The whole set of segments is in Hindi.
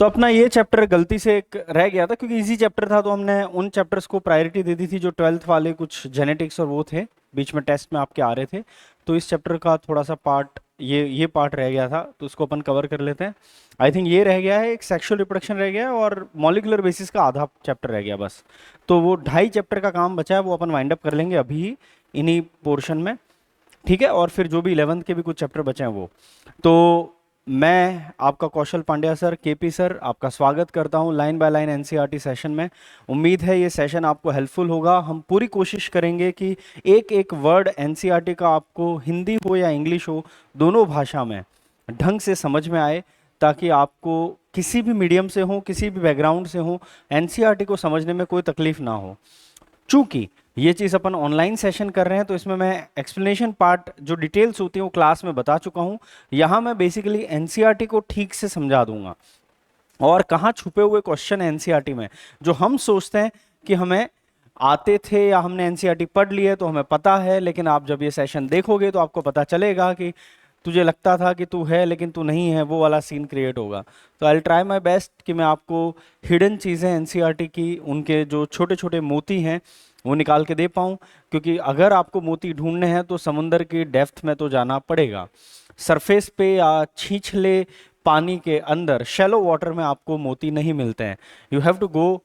तो अपना ये चैप्टर गलती से एक रह गया था क्योंकि इजी चैप्टर था, तो हमने उन चैप्टर्स को प्रायोरिटी दे दी थी जो 12th वाले, कुछ जेनेटिक्स और वो थे, बीच में टेस्ट में आपके आ रहे थे। तो इस चैप्टर का थोड़ा सा पार्ट, ये पार्ट रह गया था, तो उसको अपन कवर कर लेते हैं। आई थिंक ये रह गया है, एक सेक्सुअल रिप्रोडक्शन रह गया है और मॉलिक्यूलर बेसिस का आधा चैप्टर रह गया बस। तो वो 2.5 चैप्टर का काम बचा है, वो अपन वाइंड अप कर लेंगे अभी ही इन्हीं पोर्शन में, ठीक है। और फिर जो भी 11th के भी कुछ चैप्टर बचे हैं वो। तो मैं आपका कौशल पांड्या सर, केपी सर, आपका स्वागत करता हूं line by line NCERT session में। उम्मीद है ये सेशन आपको हेल्पफुल होगा। हम पूरी कोशिश करेंगे कि एक एक वर्ड एनसीईआरटी का आपको हिंदी हो या इंग्लिश हो, दोनों भाषा में ढंग से समझ में आए, ताकि आपको किसी भी मीडियम से हो, किसी भी बैकग्राउंड से हो, एनसीईआरटी को समझने में कोई तकलीफ ना हो। चूंकि ये चीज़ अपन ऑनलाइन सेशन कर रहे हैं, तो इसमें मैं एक्सप्लेनेशन पार्ट जो डिटेल्स होती हैं वो क्लास में बता चुका हूँ। यहाँ मैं बेसिकली एनसीईआरटी को ठीक से समझा दूंगा और कहाँ छुपे हुए क्वेश्चन एनसीईआरटी में जो हम सोचते हैं कि हमें आते थे या हमने एनसीईआरटी पढ़ लिए तो हमें पता है, लेकिन आप जब ये सेशन देखोगे तो आपको पता चलेगा कि तुझे लगता था कि तू है लेकिन तू नहीं है, वो वाला सीन क्रिएट होगा। तो आई ट्राई माई बेस्ट कि मैं आपको हिडन चीज़ें एनसीईआरटी की, उनके जो छोटे छोटे मोती हैं वो निकाल के दे पाऊँ, क्योंकि अगर आपको मोती ढूंढने हैं तो समुंदर की डेप्थ में तो जाना पड़ेगा। सरफेस पे या छीछले पानी के अंदर, शैलो वाटर में आपको मोती नहीं मिलते हैं। You have to go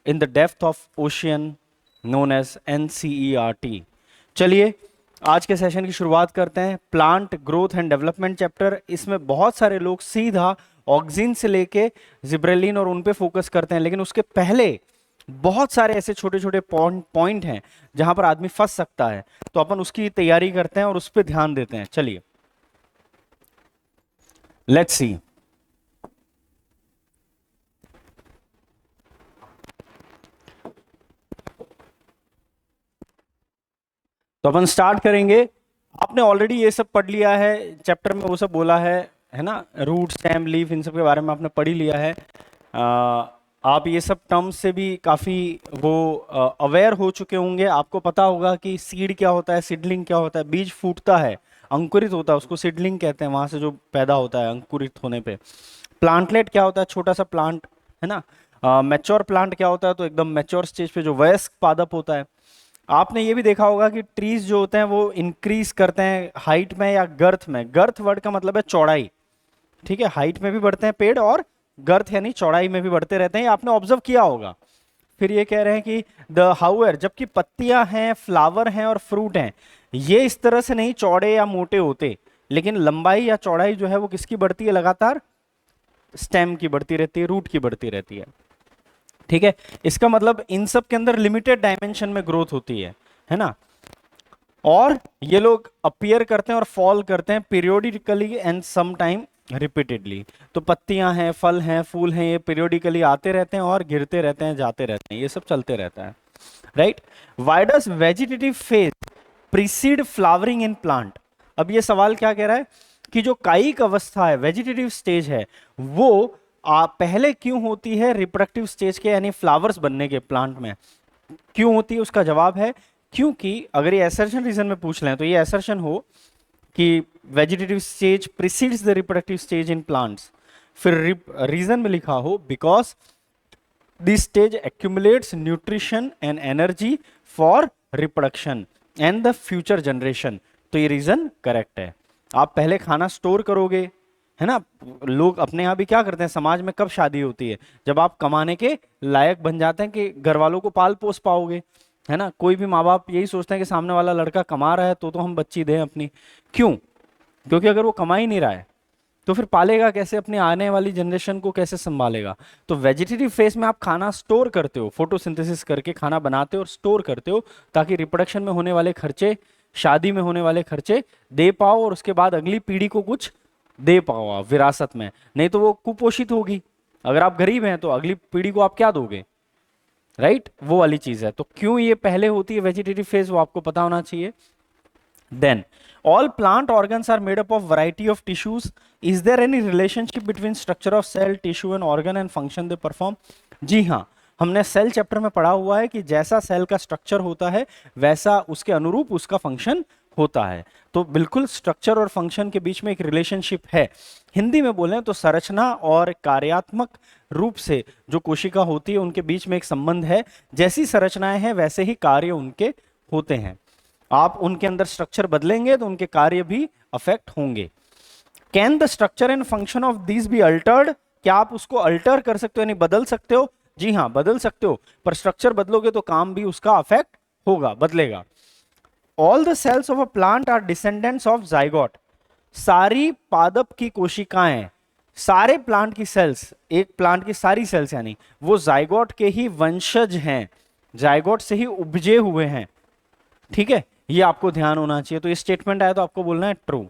in the depth of ocean known as NCERT. चलिए आज के सेशन की शुरुआत करते हैं। Plant growth and development chapter, इसमें बहुत सारे लोग सीधा ऑक्सिन से लेके जिब्रेलिन और उन पे फोकस करते हैं, लेकिन उसके पहले बहुत सारे ऐसे छोटे छोटे पॉइंट हैं जहां पर आदमी फंस सकता है, तो अपन उसकी तैयारी करते हैं और उस पर ध्यान देते हैं। चलिए लेट्स सी। तो अपन स्टार्ट करेंगे। आपने ऑलरेडी ये सब पढ़ लिया है, चैप्टर में वो सब बोला है ना, रूट स्टेम लीफ इन सब के बारे में आपने पढ़ ही लिया है। आप ये सब टर्म्स से भी काफ़ी वो अवेयर हो चुके होंगे। आपको पता होगा कि सीड क्या होता है, सीडलिंग क्या होता है। बीज फूटता है, अंकुरित होता है, उसको सीडलिंग कहते हैं, वहां से जो पैदा होता है अंकुरित होने पे। प्लांटलेट क्या होता है, छोटा सा प्लांट, है ना। मैच्योर प्लांट क्या होता है, तो एकदम मैच्योर स्टेज पे जो वयस्क पादप होता है। आपने ये भी देखा होगा कि ट्रीज जो होते हैं वो इंक्रीज करते हैं हाइट में या गर्थ में। गर्थ वर्ड का मतलब है चौड़ाई, ठीक है। हाइट में भी बढ़ते हैं पेड़ और गर्थ यानी चौड़ाई में भी बढ़ते रहते हैं, ये आपने ऑब्जर्व किया होगा। फिर ये कह रहे हैं कि द हाउएवर, जबकि पत्तियां हैं, फ्लावर हैं और फ्रूट हैं, ये इस तरह से नहीं चौड़े या मोटे होते, लेकिन लंबाई या चौड़ाई जो है वो किसकी बढ़ती है लगातार, स्टेम की बढ़ती रहती है, रूट की बढ़ती रहती है, ठीक है। इसका मतलब इन सब के अंदर लिमिटेड डायमेंशन में ग्रोथ होती है ना। और ये लोग अपीयर करते हैं और फॉल करते हैं periodically and some time repeatedly. तो पत्तियां हैं, फल हैं, फूल हैं, ये पीरियोडिकली आते रहते हैं और गिरते रहते हैं, जाते रहते हैं, ये सब चलते रहता है, right. Why does vegetative phase preceded flowering in plant. अब ये सवाल क्या कह रहा है कि जो कायिक अवस्था है, वेजिटेटिव स्टेज है, वो पहले क्यों होती है रिप्रोडक्टिव स्टेज के यानी फ्लावर्स बनने के प्लांट में, क्यों होती है। उसका जवाब है क्योंकि अगर ये एसर्शन रीजन में पूछ लें तो ये एसर्शन हो कि vegetative stage precedes the reproductive stage in plants, फिर रीजन में लिखा हो because this stage accumulates nutrition and energy for reproduction and the future generation, तो ये रीजन करेक्ट है। आप पहले खाना स्टोर करोगे, है ना। लोग अपने यहाँ भी क्या करते हैं, समाज में कब शादी होती है, जब आप कमाने के लायक बन जाते हैं कि घर वालों को पाल पोस पाओगे, है ना। कोई भी माँ बाप यही सोचते हैं कि सामने वाला लड़का कमा रहा है तो हम बच्ची दें अपनी। क्यों? क्योंकि अगर वो कमा ही नहीं रहा है तो फिर पालेगा कैसे, अपनी आने वाली जनरेशन को कैसे संभालेगा। तो वेजिटेटिव फेज में आप खाना स्टोर करते हो, फोटोसिंथेसिस करके खाना बनाते हो और स्टोर करते हो, ताकि रिप्रोडक्शन में होने वाले खर्चे, शादी में होने वाले खर्चे दे पाओ और उसके बाद अगली पीढ़ी को कुछ दे पाओ आप विरासत में। नहीं तो वो कुपोषित होगी। अगर आप गरीब हैं तो अगली पीढ़ी को आप क्या दोगे, राइट, वो वाली चीज है। तो क्यों ये पहले होती है वेजिटेटिव फेज, वो आपको पता होना चाहिए। Then all plant organs are made up of variety of tissues. Is there any relationship between structure of cell, tissue and organ and function they perform? जी हाँ, हमने सेल चैप्टर में पढ़ा हुआ है कि जैसा सेल का स्ट्रक्चर होता है वैसा उसके अनुरूप उसका फंक्शन होता है। तो बिल्कुल स्ट्रक्चर और फंक्शन के बीच में एक रिलेशनशिप है। हिंदी में बोलें तो संरचना और कार्यात्मक रूप से जो कोशिका होती है उनके बीच में एक संबंध है। जैसी संरचनाएं हैं वैसे ही कार्य उनके होते हैं। आप उनके अंदर स्ट्रक्चर बदलेंगे तो उनके कार्य भी अफेक्ट होंगे। Can the structure and function of this be altered? क्या आप उसको अल्टर कर सकते हो, यानी बदल सकते हो? जी हाँ, बदल सकते हो, पर स्ट्रक्चर बदलोगे तो काम भी उसका अफेक्ट होगा, बदलेगा। All the cells of a plant are descendants of zygote. सारी पादप की कोशिकाएं, सारे प्लांट की सेल्स, एक प्लांट की सारी सेल्स यानी वो जाइगोट के ही वंशज हैं, जाइगोट से ही उपजे हुए हैं। ठीक है, ये आपको ध्यान होना चाहिए। तो ये स्टेटमेंट आया तो आपको बोलना है ट्रू।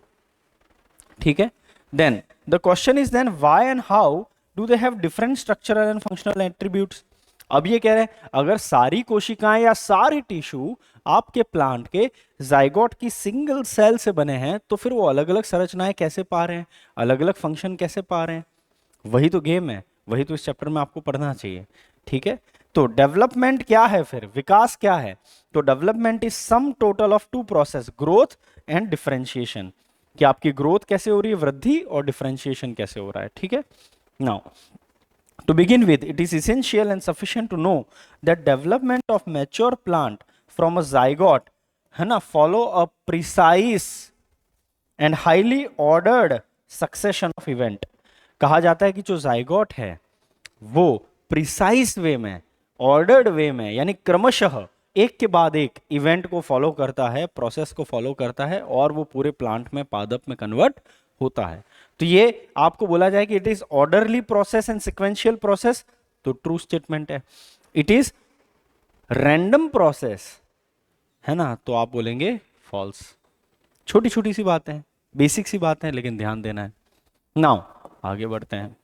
ठीक है, then the question is then why and how do they have different structural and functional attributes. अब ये कह रहे हैं अगर सारी कोशिकाएं या सारे टिश्यू आपके प्लांट के जाइगोट की सिंगल सेल से बने हैं तो फिर वो अलग अलग संरचनाएं कैसे पा रहे हैं, अलग अलग फंक्शन कैसे पा रहे हैं? वही तो गेम है, वही तो इस चैप्टर में आपको पढ़ना चाहिए। ठीक है, तो डेवलपमेंट क्या है, फिर विकास क्या है? तो development is sum total of two process, growth and differentiation. कि आपकी ग्रोथ कैसे हो रही है, वृद्धि, और डिफरेंशिएशन कैसे हो रहा है। ठीक है, now to begin with, it is essential and sufficient to know that development of mature plant from a zygote, है ना, follow a precise and highly ordered succession of event। कहा जाता है कि जो जाइगोट है वो प्रिसाइज वे में, ऑर्डर्ड वे में, यानी क्रमशः एक के बाद एक इवेंट को फॉलो करता है, प्रोसेस को फॉलो करता है, और वो पूरे प्लांट में, पादप में कन्वर्ट होता है। तो ये आपको बोला जाए कि it is orderly process and sequential process, तो ट्रू स्टेटमेंट है। इट इज रैंडम प्रोसेस, है ना, तो आप बोलेंगे फॉल्स। छोटी छोटी सी बातें हैं, बेसिक सी बातें हैं, लेकिन ध्यान देना है। नाउ आगे बढ़ते हैं।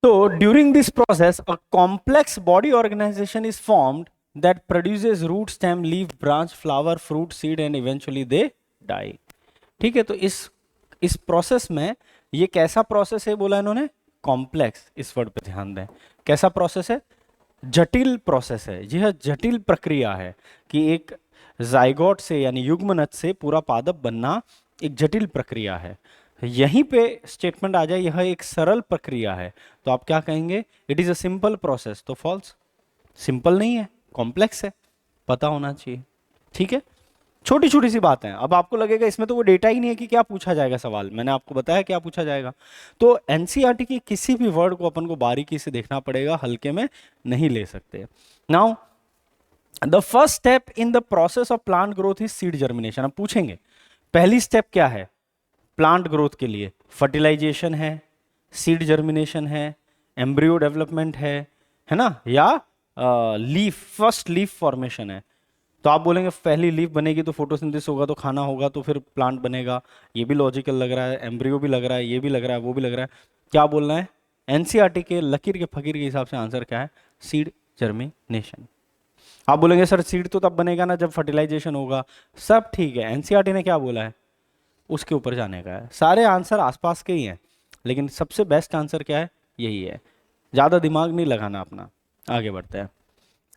तो during this process a complex body organization is formed that produces root, stem, leaf, branch, flower, fruit, seed and eventually they die। ठीक है, तो इस प्रोसेस में, ये कैसा प्रोसेस है बोला इन्होंने? कॉम्प्लेक्स। इस वर्ड पे ध्यान दें, कैसा प्रोसेस है? जटिल प्रोसेस है। यह जटिल प्रक्रिया है कि एक जाइगोट से यानी युग्मनज से पूरा पादप बनना एक जटिल प्रक्रिया है। यहीं पे स्टेटमेंट आ जाए यह एक सरल प्रक्रिया है, तो आप क्या कहेंगे? It is a simple process, तो फॉल्स। सिंपल नहीं है, कॉम्प्लेक्स है, पता होना चाहिए। ठीक है, छोटी छोटी सी बात है। अब आपको लगेगा इसमें तो वो डेटा ही नहीं है कि क्या पूछा जाएगा सवाल, मैंने आपको बताया क्या पूछा जाएगा। तो एनसीईआरटी की किसी भी वर्ड को अपन को बारीकी से देखना पड़ेगा, हल्के में नहीं ले सकते। Now the first step in the process of plant growth is seed germination. अब पूछेंगे पहली स्टेप क्या है प्लांट ग्रोथ के लिए? फर्टिलाइजेशन है, सीड जर्मिनेशन है, एम्ब्रियो डेवलपमेंट है ना, या लीफ, फर्स्ट लीफ फॉर्मेशन है? तो आप बोलेंगे पहली लीफ बनेगी तो फोटोसिंथेसिस होगा तो खाना होगा तो फिर प्लांट बनेगा। ये भी लॉजिकल लग रहा है, एम्ब्रियो भी लग रहा है, ये भी लग रहा है, वो भी लग रहा है। क्या बोलना है? एनसीईआरटी के लकीर के फकीर के हिसाब से आंसर क्या है? Seed germination. आप बोलेंगे सर सीड तो तब बनेगा ना जब फर्टिलाइजेशन होगा। सब ठीक है, एनसीईआरटी ने क्या बोला है उसके ऊपर जाने का है। सारे आंसर आसपास के ही हैं, लेकिन सबसे बेस्ट आंसर क्या है? यही है। ज़्यादा दिमाग नहीं लगाना अपना। आगे बढ़ते हैं।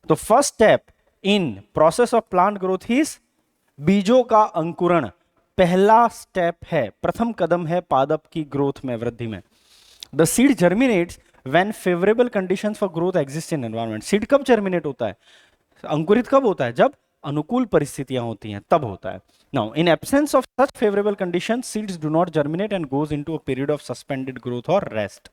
तो first step in process of plant growth is बीजों का अंकुरण। पहला स्टेप है, प्रथम कदम है पादप की ग्रोथ में, वृद्धि में। The seed germinates when favourable conditions for growth exist in environment. Seed कब जर्मिनेट होता है, अंकुरित कब होता है? जब अनुकूल परिस्थितियां होती हैं तब होता है। Now in absence of such favourable conditions seeds do not germinate and goes into a period of suspended growth और रेस्ट।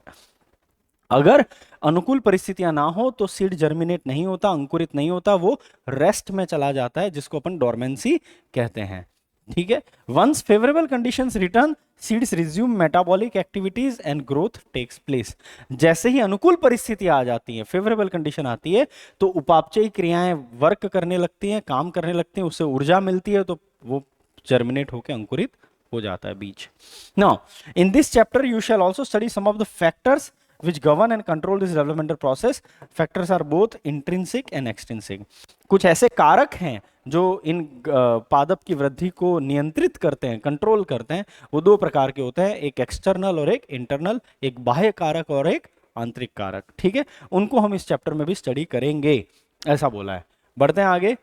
अगर अनुकूल परिस्थितियां ना हो तो सीड जर्मिनेट नहीं होता, अंकुरित नहीं होता, वो रेस्ट में चला जाता है, जिसको अपन डोरमेंसी कहते हैं। ठीक है, once favourable conditions return seeds resume metabolic activities and growth takes place. जैसे ही अनुकूल परिस्थितियां आ जाती हैं, फेवरेबल कंडीशन आती है, तो उपापचयी क्रियाएं वर्क करने लगती हैं, काम करने लगती हैं, उससे ऊर्जा मिलती है, तो वो जर्मिनेट होकर अंकुरित हो जाता है बीज। Now in this chapter you shall also study some of the factors which govern and control this developmental process। factors are both intrinsic and extrinsic। कुछ ऐसे कारक हैं जो इन पादप की वृद्धि को नियंत्रित करते हैं, कंट्रोल करते हैं। वो दो प्रकार के होते हैं, एक एक्सटर्नल और एक इंटरनल, एक बाह्य कारक और एक आंतरिक कारक। ठीक है, उनको हम इस चैप्टर में भी स्टडी करेंगे, ऐसा बोला है। बढ़ते हैं आगे।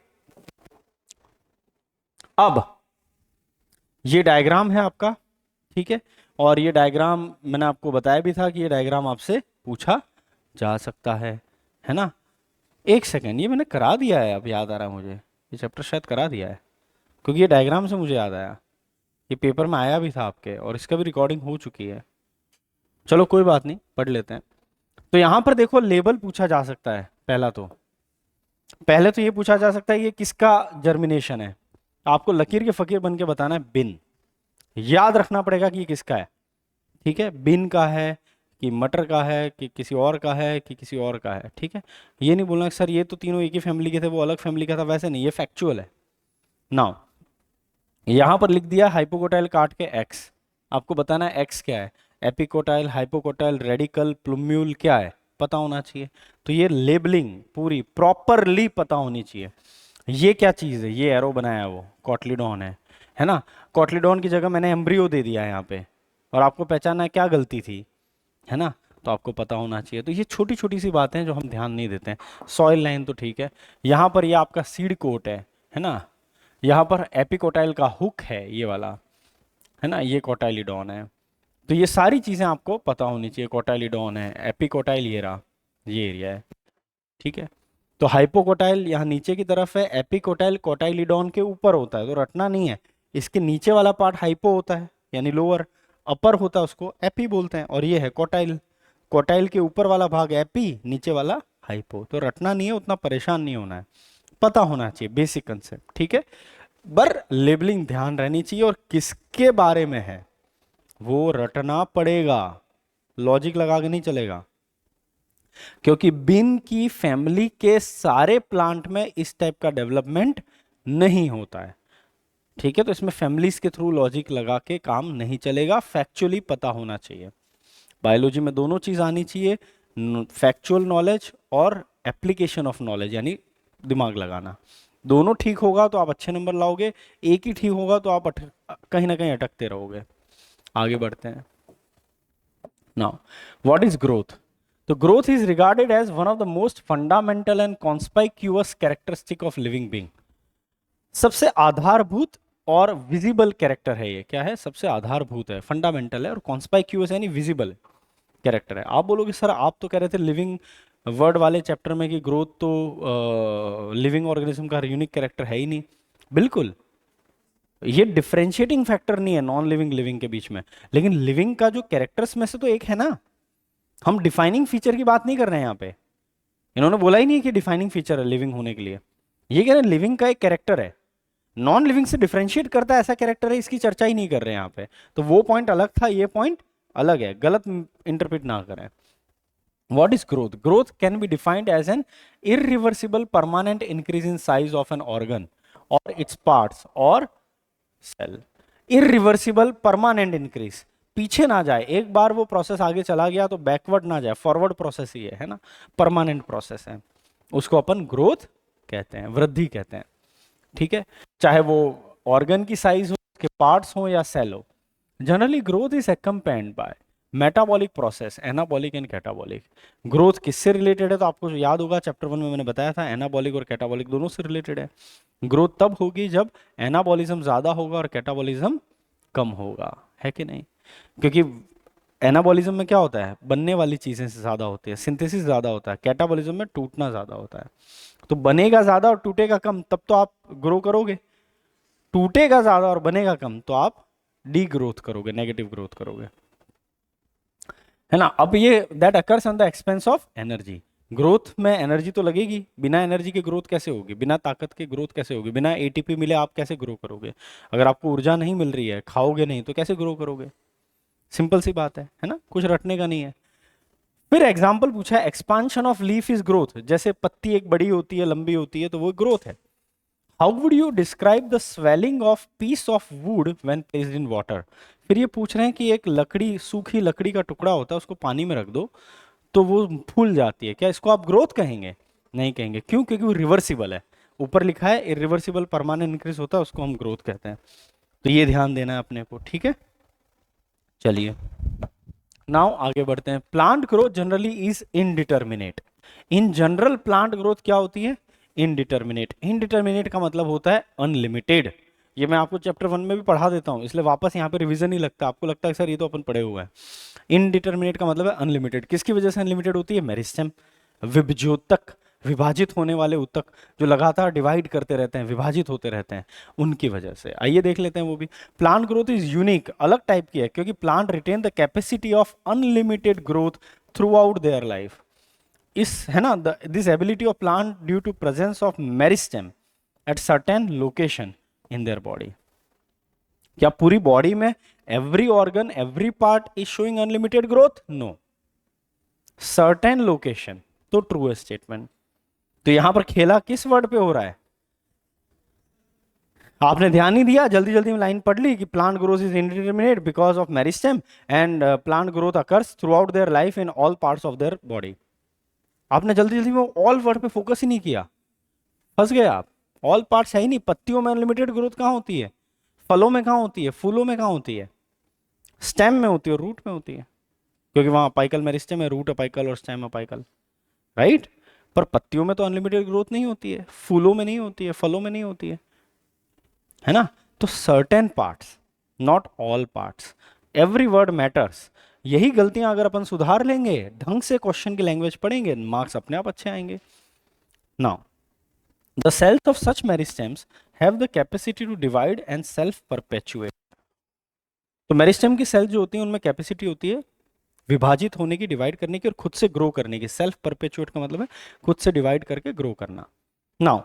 अब ये डायग्राम है आपका, ठीक है, और ये डायग्राम मैंने आपको बताया भी था कि ये डायग्राम आपसे पूछा जा सकता है ना। एक सेकेंड, ये मैंने करा दिया है, अब याद आ रहा है मुझे, ये चैप्टर शायद करा दिया है, क्योंकि ये डायग्राम से मुझे याद आया, ये पेपर में आया भी था आपके, और इसका भी रिकॉर्डिंग हो चुकी है। चलो कोई बात नहीं, पढ़ लेते हैं। तो यहाँ पर देखो लेबल पूछा जा सकता है। पहले तो ये पूछा जा सकता है ये किसका जर्मिनेशन है। आपको लकीर के फकीर बन के बताना है बिन, याद रखना पड़ेगा कि ये किसका है, ठीक है, बिन का है कि मटर का है कि किसी और का है कि किसी और का है, ठीक है। ये नहीं बोलना कि सर ये तो तीनों एक ही फैमिली के थे, वो अलग फैमिली का था, वैसे नहीं, ये फैक्चुअल है। नाउ यहां पर लिख दिया हाइपोकोटाइल काट के एक्स, आपको बताना है एक्स क्या है, एपिकोटाइल, हाइपोकोटाइल, रेडिकल, प्लूम्यूल क्या है, पता होना चाहिए। तो ये लेबलिंग पूरी प्रॉपरली पता होनी चाहिए। ये क्या चीज़ है, ये एरो बनाया वो कॉटलीडॉन है ना। कॉटलीडॉन की जगह मैंने एम्ब्रियो दे दिया है यहाँ पे, और आपको पहचानना है क्या गलती थी, है ना, तो आपको पता होना चाहिए। तो ये छोटी छोटी सी बातें हैं जो हम ध्यान नहीं देते हैं। सॉइल लाइन तो ठीक है, यहाँ पर ये आपका सीड कोट है ना, यहाँ पर एपिकोटाइल का हुक है ये वाला, है ना, ये कोटाइलिडॉन है। तो ये सारी चीज़ें आपको पता होनी चाहिए। कोटाइलिडॉन है, एपिकोटाइल ये रहा, ये एरिया है, ठीक है। तो हाइपोकोटाइल यहाँ नीचे की तरफ है, एपिकोटाइल कोटाइलिडॉन के ऊपर होता है, तो रटना नहीं है। इसके नीचे वाला पार्ट हाइपो होता है यानी लोअर, अपर होता है उसको एपी बोलते हैं, और ये है कोटाइल। कोटाइल के ऊपर वाला भाग एपी, नीचे वाला हाइपो। तो रटना नहीं है, उतना परेशान नहीं होना है, पता होना चाहिए बेसिक कंसेप्ट, ठीक है। पर लेबलिंग ध्यान रहनी चाहिए, और किसके बारे में है वो रटना पड़ेगा, लॉजिक लगा के नहीं चलेगा, क्योंकि बिन की फैमिली के सारे प्लांट में इस टाइप का डेवलपमेंट नहीं होता है, ठीक है। तो इसमें फैमिलीज के थ्रू लॉजिक लगा के काम नहीं चलेगा, फैक्चुअली पता होना चाहिए। बायोलॉजी में दोनों चीज आनी चाहिए, फैक्चुअल नॉलेज और एप्लीकेशन ऑफ नॉलेज यानी दिमाग लगाना। दोनों ठीक होगा तो आप अच्छे नंबर लाओगे, एक ही ठीक होगा तो आप कहीं ना कहीं अटकते रहोगे। आगे बढ़ते हैं। Now what is growth. तो growth is regarded as one of the most fundamental and conspicuous characteristic of living being. सबसे आधारभूत और विजिबल कैरेक्टर है ये। क्या है, सबसे आधारभूत है, फंडामेंटल है, और कॉन्स्पाइक्यूअस यानी विजिबल कैरेक्टर है। आप बोलोगे सर आप तो कह रहे थे लिविंग वर्ड वाले चैप्टर में कि ग्रोथ तो लिविंग ऑर्गेनिज्म का यूनिक कैरेक्टर है ही नहीं। बिल्कुल, ये डिफरेंशिएटिंग फैक्टर नहीं है नॉन लिविंग लिविंग के बीच में, लेकिन लिविंग का जो कैरेक्टर्स में से तो एक है ना। हम डिफाइनिंग फीचर की बात नहीं कर रहे हैं यहाँ पे, इन्होंने बोला ही नहीं कि डिफाइनिंग फीचर है लिविंग होने के लिए, ये कह रहे हैं लिविंग का एक कैरेक्टर है, नॉन लिविंग से डिफरेंशिएट करता है ऐसा कैरेक्टर है, इसकी चर्चा ही नहीं कर रहे हैं यहाँ पे। तो वो पॉइंट अलग था, ये पॉइंट अलग है, गलत इंटरप्रेट ना करें। What is growth? Growth can be defined as an irreversible permanent increase in size of an organ or its parts or cell. Irreversible permanent increase, पीछे ना जाए, एक बार वो प्रोसेस आगे चला गया तो बैकवर्ड ना जाए, फॉरवर्ड प्रोसेस ही है ना, परमानेंट प्रोसेस है, उसको अपन ग्रोथ कहते हैं, वृद्धि कहते हैं, ठीक है। चाहे वो ऑर्गन की साइज हो, उसके पार्ट्स हो या सेल हो। Generally growth is accompanied by metabolic process, anabolic and catabolic. Growth किससे रिलेटेड है तो आपको याद होगा चैप्टर 1 में मैंने बताया था, एनाबॉलिक और कैटाबॉलिक दोनों से रिलेटेड है। ग्रोथ तब होगी जब एनाबॉलिज्म ज्यादा होगा और कैटाबॉलिज्म कम होगा, है कि नहीं। क्योंकि एनाबॉलिज्म में क्या होता है, बनने वाली चीजें से ज्यादा होती है, सिंथेसिस ज्यादा होता है, कैटाबॉलिज्म में टूटना ज्यादा होता है। तो बनेगा ज्यादा और टूटेगा कम तब तो आप ग्रो करोगे, टूटेगा ज्यादा और बनेगा कम तो आप डी ग्रोथ करोगे, नेगेटिव ग्रोथ करोगे, है ना। अब ये that occurs on the expense of energy. Growth में एनर्जी तो लगेगी, बिना एनर्जी के ग्रोथ कैसे होगी, बिना ताकत के ग्रोथ कैसे होगी, बिना एटीपी मिले आप कैसे ग्रो करोगे। अगर आपको ऊर्जा नहीं मिल रही है, खाओगे नहीं तो कैसे ग्रो करोगे, सिंपल सी बात है ना, कुछ रटने का नहीं है। फिर एग्जाम्पल पूछा है, expansion of leaf is growth. जैसे पत्ती एक बड़ी होती है, लंबी होती है, तो वो ग्रोथ है। How would you describe the swelling of peace of would when placed in water. फिर ये पूछ रहे हैं कि एक लकड़ी, सूखी लकड़ी का टुकड़ा होता है, उसको पानी में रख दो तो वो फूल जाती है, क्या इसको आप ग्रोथ कहेंगे, नहीं कहेंगे। क्यों, क्योंकि वो रिवर्सिबल है, ऊपर लिखा है इरिवर्सिबल परमानेंट इंक्रीज होता है, उसको हम ग्रोथ कहते हैं। तो ये ध्यान देना है अपने को, ठीक है। चलिए नाउ आगे बढ़ते हैं। Plant growth generally is indeterminate. In general plant growth क्या होती है, इनडिटर्मिनेट, इनडिटर्मिनेट का मतलब होता है अनलिमिटेड। ये मैं आपको चैप्टर 1 में भी पढ़ा देता हूँ, इसलिए वापस यहाँ पे रिवीजन नहीं लगता, आपको लगता है सर ये तो अपन पढ़े हुए हैं। इनडिटर्मिनेट का मतलब है अनलिमिटेड। किसकी वजह से अनलिमिटेड होती है? मेरिस्टेम, विभज्योतक, विभाजित होने वाले ऊतक जो लगातार डिवाइड करते रहते हैं, विभाजित होते रहते हैं, उनकी वजह से। आइए देख लेते हैं वो भी। प्लांट ग्रोथ इज यूनिक, अलग टाइप की है, क्योंकि plant retain the capacity of unlimited growth throughout their life. इस है ना, this ability of plant due to presence of meristem at certain location in their body. क्या पूरी बॉडी में every organ, every part is showing unlimited growth? No, certain location, तो ट्रू स्टेटमेंट। तो यहां पर खेला किस वर्ड पे हो रहा है? आपने ध्यान नहीं दिया, जल्दी जल्दी में लाइन पढ़ ली कि plant growth is indeterminate because of meristem and plant growth occurs through out their life in all parts of their body. आपने जल्दी जल्दी में ऑल वर्ड पे फोकस ही नहीं किया, फंस गए आप। ऑल पार्ट्स है ही नहीं, पत्तियों में अनलिमिटेड ग्रोथ कहाँ होती है? फलों में कहाँ होती है? फूलों में कहाँ होती है? स्टेम में होती है और रूट में होती है, क्योंकि वहां अपाइकल मेरिस्टेम है, रूट अपाइकल और स्टेम अपाइकल, राइट। पर पत्तियों में तो अनलिमिटेड ग्रोथ नहीं होती है, फूलों में नहीं होती है, फलों में नहीं होती है ना। तो certain parts, not all parts. Every word matters. यही गलतियां अगर अपन सुधार लेंगे, ढंग से क्वेश्चन की लैंग्वेज पढ़ेंगे, मार्क्स अपने आप अच्छे आएंगे। Now the cells of such meristems have the capacity to divide and self perpetuate. तो मेरिस्टेम की सेल जो होती है उनमें कैपेसिटी होती है विभाजित होने की, डिवाइड करने की और खुद से ग्रो करने की। सेल्फ परपेचुएट का मतलब है खुद से डिवाइड करके ग्रो करना। Now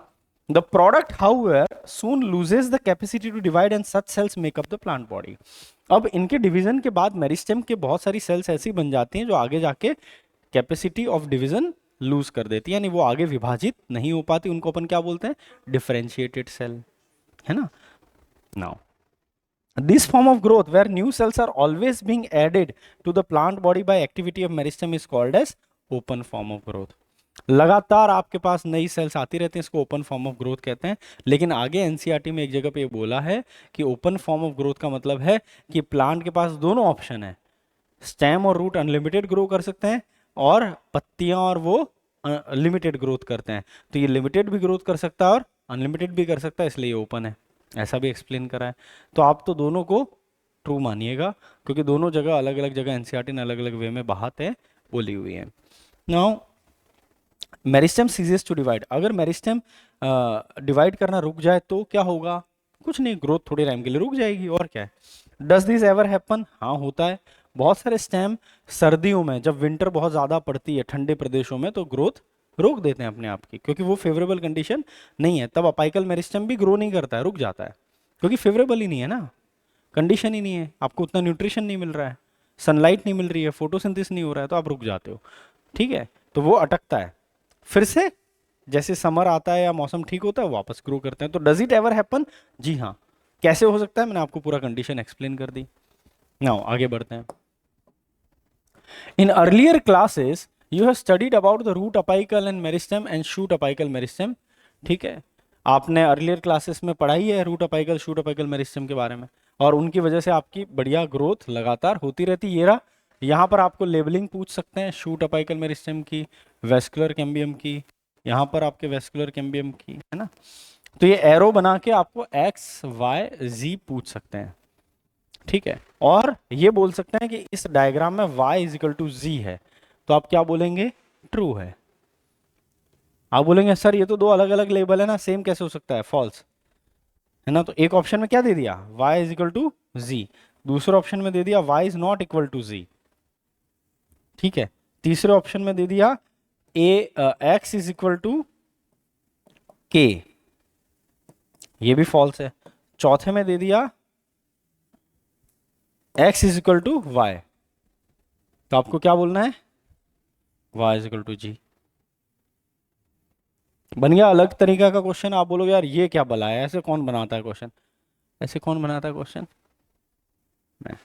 the product however soon loses the capacity to divide and such cells make up the plant body. अब इनके डिवीजन के बाद मेरिस्टेम के बहुत सारी सेल्स ऐसी बन जाती हैं जो आगे जाके कैपेसिटी ऑफ डिवीजन लूज कर देती है, यानी वो आगे विभाजित नहीं हो पाती। उनको अपन क्या बोलते हैं? डिफरेंशिएटेड सेल, है ना। Now this form of growth where new cells are always being added to the plant body by activity of meristem is called as open form of growth। लगातार आपके पास नई सेल्स आती रहती हैं, इसको ओपन फॉर्म ऑफ ग्रोथ कहते हैं। लेकिन आगे एनसीईआरटी में एक जगह पे ये बोला है कि ओपन फॉर्म ऑफ ग्रोथ का मतलब है कि प्लांट के पास दोनों ऑप्शन है, स्टेम और रूट अनलिमिटेड ग्रो कर सकते हैं और पत्तियां और वो लिमिटेड ग्रोथ करते हैं। तो ये लिमिटेड भी ग्रोथ कर सकता है और अनलिमिटेड भी कर सकता है, इसलिए ये ओपन है, ऐसा भी एक्सप्लेन करा है। तो आप तो दोनों को ट्रू मानिएगा, क्योंकि दोनों जगह अलग अलग जगह एनसीईआरटी ने अलग अलग वे में बात है बोली हुई है। Now meristem ceases to divide. अगर मेरिस्टेम डिवाइड करना रुक जाए तो क्या होगा? कुछ नहीं, ग्रोथ थोड़े टाइम के लिए रुक जाएगी, और क्या है। Does this ever happen? हाँ, होता है। बहुत सारे स्टेम सर्दियों में, जब विंटर बहुत ज़्यादा पड़ती है ठंडे प्रदेशों में, तो ग्रोथ रोक देते हैं अपने आप की, क्योंकि वो फेवरेबल कंडीशन नहीं है। तब अपाइकल मेरिस्टेम भी ग्रो नहीं करता है, रुक जाता है, क्योंकि फेवरेबल ही नहीं है ना, कंडीशन ही नहीं है, आपको उतना न्यूट्रिशन नहीं मिल रहा है, सनलाइट नहीं मिल रही है, फोटोसिंथेसिस नहीं हो रहा है, तो आप रुक जाते हो, ठीक है। तो वो अटकता है, फिर से जैसे समर आता है या मौसम ठीक होता है वापस ग्रो करते हैं। तो डज इट एवर हैपन? जी हाँ। कैसे हो सकता है? मैंने आपको पूरा कंडीशन एक्सप्लेन कर दी। नाउ आगे बढ़ते हैं। In earlier classes you have studied about the root apical and meristem and shoot apical meristem, ठीक है। आपने अर्लियर क्लासेस में पढ़ाई है root apical, shoot apical meristem के बारे में, और उनकी वजह से आपकी बढ़िया ग्रोथ लगातार होती रहती है। ये रहा, यहाँ पर आपको लेबलिंग पूछ सकते हैं शूट अपाइकल मेरिस्टेम की, वेस्कुलर कैम्बियम की, यहाँ पर आपके वेस्कुलर कैम्बियम की, है ना। तो ये एरो बना के आपको एक्स वाई जी पूछ सकते हैं, ठीक है। और ये बोल सकते हैं कि इस डायग्राम में y इज इक्वल टू जी है, तो आप क्या बोलेंगे? ट्रू है। आप बोलेंगे सर ये तो दो अलग अलग लेबल है ना, सेम कैसे हो सकता है? फॉल्स, है ना। तो एक ऑप्शन में क्या दे दिया? y is equal to G, दूसरे ऑप्शन में दे दिया y is not equal to G, ठीक है। तीसरे ऑप्शन में दे दिया x is equal to k, ये भी फॉल्स है। चौथे में दे दिया x is equal to y, तो आपको क्या बोलना है? y is equal to z. बन गया अलग तरीका का क्वेश्चन। आप बोलोगे यार ये क्या भला है, ऐसे कौन बनाता है क्वेश्चन, ऐसे कौन बनाता है क्वेश्चन? मैं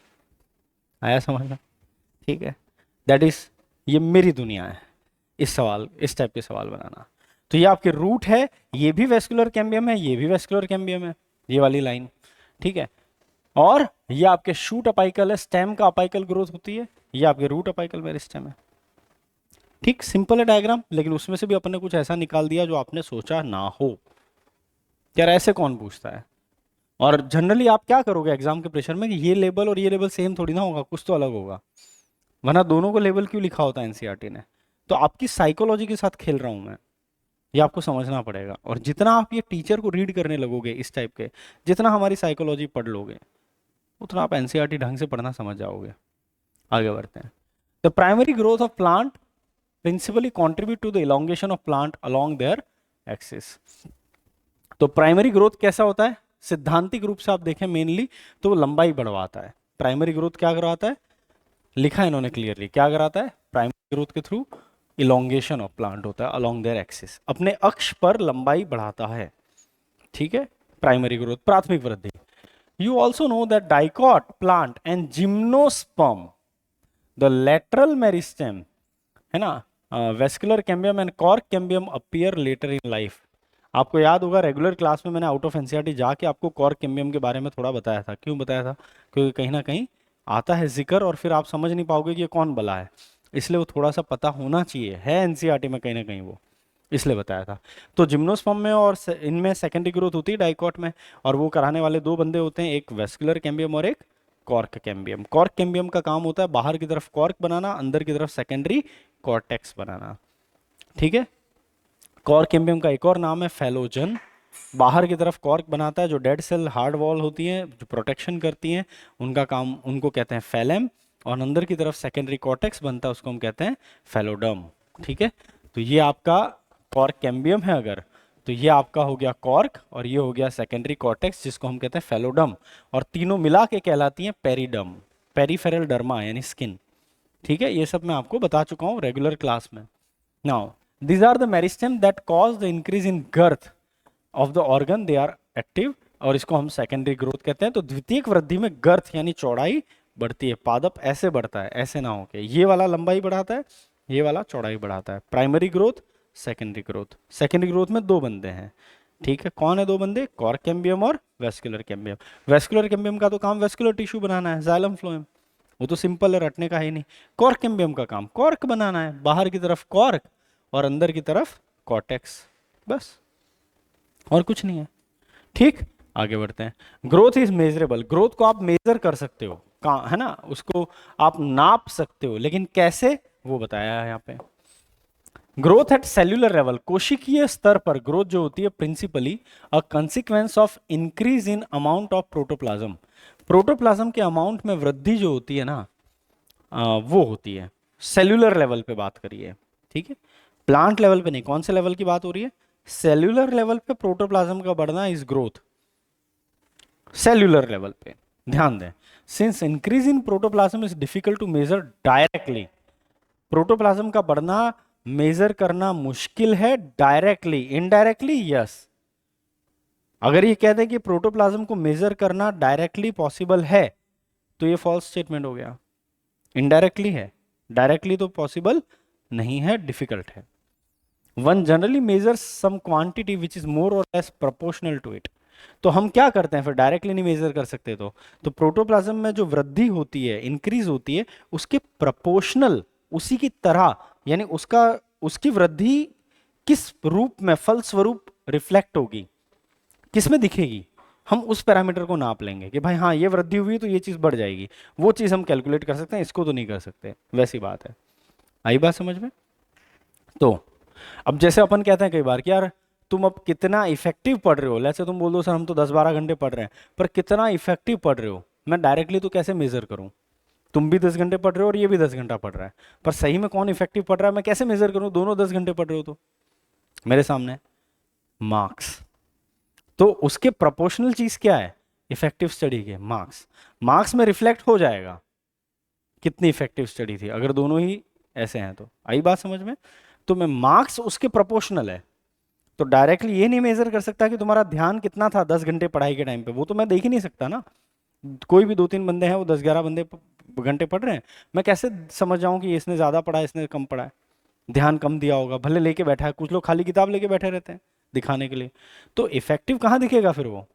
आया समझ में, ठीक है। दैट इज, ये मेरी दुनिया है, इस सवाल, इस टाइप के सवाल बनाना। तो ये आपके रूट है, ये भी वेस्कुलर कैम्बियम है, ये भी वेस्कुलर कैम्बियम है, ये वाली लाइन, ठीक है। और ये आपके शूट अपाइकल है, स्टेम का अपाइकल ग्रोथ होती है, ये आपके रूट अपाइकल मेरिस्टेम है, ठीक, सिंपल है डायग्राम, लेकिन उसमें से भी अपन ने कुछ ऐसा निकाल दिया जो आपने सोचा ना हो। यार ऐसे कौन पूछता है? और जनरली आप क्या करोगे एग्जाम के प्रेशर में कि ये लेवल और ये लेवल सेम थोड़ी ना होगा, कुछ तो अलग होगा, वरना दोनों को लेवल क्यों लिखा होता है एनसीईआरटी ने? तो आपकी साइकोलॉजी के साथ खेल रहा हूं मैं, ये आपको समझना पड़ेगा। और जितना आप ये टीचर को रीड करने लगोगे इस टाइप के, जितना हमारी साइकोलॉजी पढ़ लोगे, उतना आप एनसीईआरटी ढंग से पढ़ना समझ जाओगे। आगे बढ़ते हैं। The primary growth of plant principally contribute to the elongation of plant along their axis. तो प्राइमरी ग्रोथ कैसा होता है? सिद्धांतिक रूप से आप देखें मेनली तो वो लंबाई बढ़वाता है। प्राइमरी ग्रोथ क्या करवाता है? लिखा है इन्होंने क्लियरली, क्या कराता है? प्राइमरी ग्रोथ के थ्रू इलोंगेशन ऑफ प्लांट होता है अलोंग देयर एक्सिस, अपने अक्ष पर लंबाई बढ़ाता है। ठीक है, प्राइमरी ग्रोथ, प्राथमिक वृद्धि। You also know that dicot plant and gymnosperm, the lateral meristem, है ना, vascular cambium and cork cambium appear later in life. आपको याद होगा रेगुलर क्लास में मैंने आउट ऑफ एनसीईआरटी जाके आपको कॉर्क कैम्बियम के बारे में थोड़ा बताया था। क्यों बताया था? क्योंकि कहीं ना कहीं आता है जिक्र और फिर आप समझ नहीं पाओगे कि ये कौन बला है, इसलिए वो थोड़ा सा पता होना चाहिए, है एनसीईआरटी में कहीं ना कहीं वो, इसलिए बताया था। तो जिम्नोस्पर्म में और इनमें सेकेंडरी ग्रोथ होती है डाइकॉट में, और वो कराने वाले दो बंदे होते हैं, एक वेस्कुलर कैम्बियम और एक कॉर्क कैम्बियम। कॉर्क कैम्बियम का काम होता है बाहर की तरफ कॉर्क बनाना, अंदर की तरफ सेकेंडरी कॉर्टेक्स बनाना। ठीक है, कॉर्क कैम्बियम का एक और नाम है फेलोजन। बाहर की तरफ कॉर्क बनाता है, जो डेड सेल हार्ड वॉल होती हैं जो प्रोटेक्शन करती हैं, उनका काम, उनको कहते हैं फेलेम। और अंदर की तरफ सेकेंडरी कॉर्टेक्स बनता है, उसको हम कहते हैं फेलोडम। ठीक है, तो ये आपका कॉर्क कैम्बियम है अगर, तो ये आपका हो गया कॉर्क और ये हो गया सेकेंडरी कॉर्टेक्स जिसको हम कहते हैं फेलोडम, और तीनों मिला के कहलाती हैं पेरिडम, पेरिफेरल डर्मा यानी स्किन। ठीक है, ये सब मैं आपको बता चुका हूँ रेगुलर क्लास में। Now these are the meristem that cause the increase in girth of the organ they are active, और इसको हम सेकेंडरी ग्रोथ कहते हैं। तो द्वितीयक वृद्धि में गर्थ यानी चौड़ाई बढ़ती है, पादप ऐसे बढ़ता है, ऐसे ना होके ये वाला लंबाई बढ़ाता है, ये वाला चौड़ाई बढ़ाता है। Primary growth, secondary growth. Secondary growth में दो बंदे हैं, ठीक है, कौन है दो बंदे? कॉर्क कैम्बियम और वेस्कुलर कैम्बियम। वेस्कुलर कैम्बियम का तो काम वेस्कुलर टिश्यू बनाना है, जाइलम फ्लोएम, वो तो सिंपल है, रटने का ही नहीं। कॉर्क कैम्बियम का काम कॉर्क बनाना है, बाहर की तरफ कॉर्क और अंदर की तरफ कॉर्टेक्स, बस, और कुछ नहीं है। ठीक, आगे बढ़ते हैं। ग्रोथ इज मेजरेबल, ग्रोथ को आप मेजर कर सकते हो, कहाँ है ना, उसको आप नाप सकते हो, लेकिन कैसे वो बताया है यहाँ पे। ग्रोथ एट सेल्यूलर लेवल, कोशिकीय स्तर पर ग्रोथ जो होती है principally a consequence of increase in amount of protoplasm. Protoplasm के अमाउंट में वृद्धि जो होती है ना, वो होती है सेल्यूलर लेवल पे बात करिए। ठीक है, प्लांट लेवल पे नहीं, कौन से लेवल की बात हो रही है? सेल्यूलर लेवल पे प्रोटोप्लाज्म का बढ़ना इज ग्रोथ, सेल्यूलर लेवल पे ध्यान दें। Since increase in protoplasm is difficult to measure directly, protoplasm का बढ़ना मेजर करना मुश्किल है डायरेक्टली, इनडायरेक्टली यस। अगर ये कहते हैं कि प्रोटोप्लाज्म को मेजर करना डायरेक्टली पॉसिबल है तो ये फॉल्स स्टेटमेंट हो गया, इनडायरेक्टली है, डायरेक्टली तो पॉसिबल नहीं है, डिफिकल्ट है। One generally measure some quantity which is more और लेस प्रोपोर्शनल टू इट। तो हम क्या करते हैं फिर, डायरेक्टली नहीं मेजर कर सकते तो प्रोटोप्लाज्म में जो वृद्धि होती है, इंक्रीज होती है, उसके प्रोपोर्शनल, उसी की तरह, यानी उसका, उसकी वृद्धि किस रूप में, फल स्वरूप रिफ्लेक्ट होगी, किस में दिखेगी, हम उस पैरामीटर को नाप लेंगे कि भाई हाँ ये वृद्धि हुई तो ये चीज बढ़ जाएगी, वो चीज हम कैलकुलेट कर सकते हैं, इसको तो नहीं कर सकते। वैसी बात है, आई बात समझ में? तो अब जैसे अपन कहते हैं कई बार कि यार तुम अब कितना इफेक्टिव पढ़ रहे हो, जैसे तुम बोल दो सर हम तो 10-12 घंटे पढ़ रहे हैं, पर कितना इफेक्टिव पढ़ रहे हो मैं डायरेक्टली तो कैसे मेजर करूं? तुम भी 10 घंटे पढ़ रहे हो और ये भी 10 घंटा पढ़ रहा है, पर सही में कौन इफेक्टिव पढ़ रहा है मैं कैसे मेजर करूं? दोनों 10 घंटे पढ़ रहे हो तो मेरे सामने मार्क्स, तो उसके प्रोपोर्शनल चीज क्या है? इफेक्टिव स्टडी के मार्क्स, मार्क्स में रिफ्लेक्ट हो जाएगा कितनी इफेक्टिव स्टडी थी, अगर दोनों ही ऐसे हैं तो। आई बात समझ में? तो मैं मार्क्स उसके प्रोपोर्शनल है, तो डायरेक्टली ये नहीं मेजर कर सकता कि तुम्हारा ध्यान कितना था 10 घंटे पढ़ाई के टाइम पे, वो तो मैं देख ही नहीं सकता ना। कोई भी 2-3 बंदे हैं वो 10-11 घंटे पढ़ रहे हैं, मैं कैसे समझ जाऊं कि इसने ज्यादा पढ़ा है इसने कम पढ़ा है? ध्यान कम दिया होगा, भले लेके बैठा है, कुछ लोग खाली किताब लेके बैठे रहते हैं दिखाने के लिए, तो इफेक्टिव कहाँ दिखेगा फिर वो?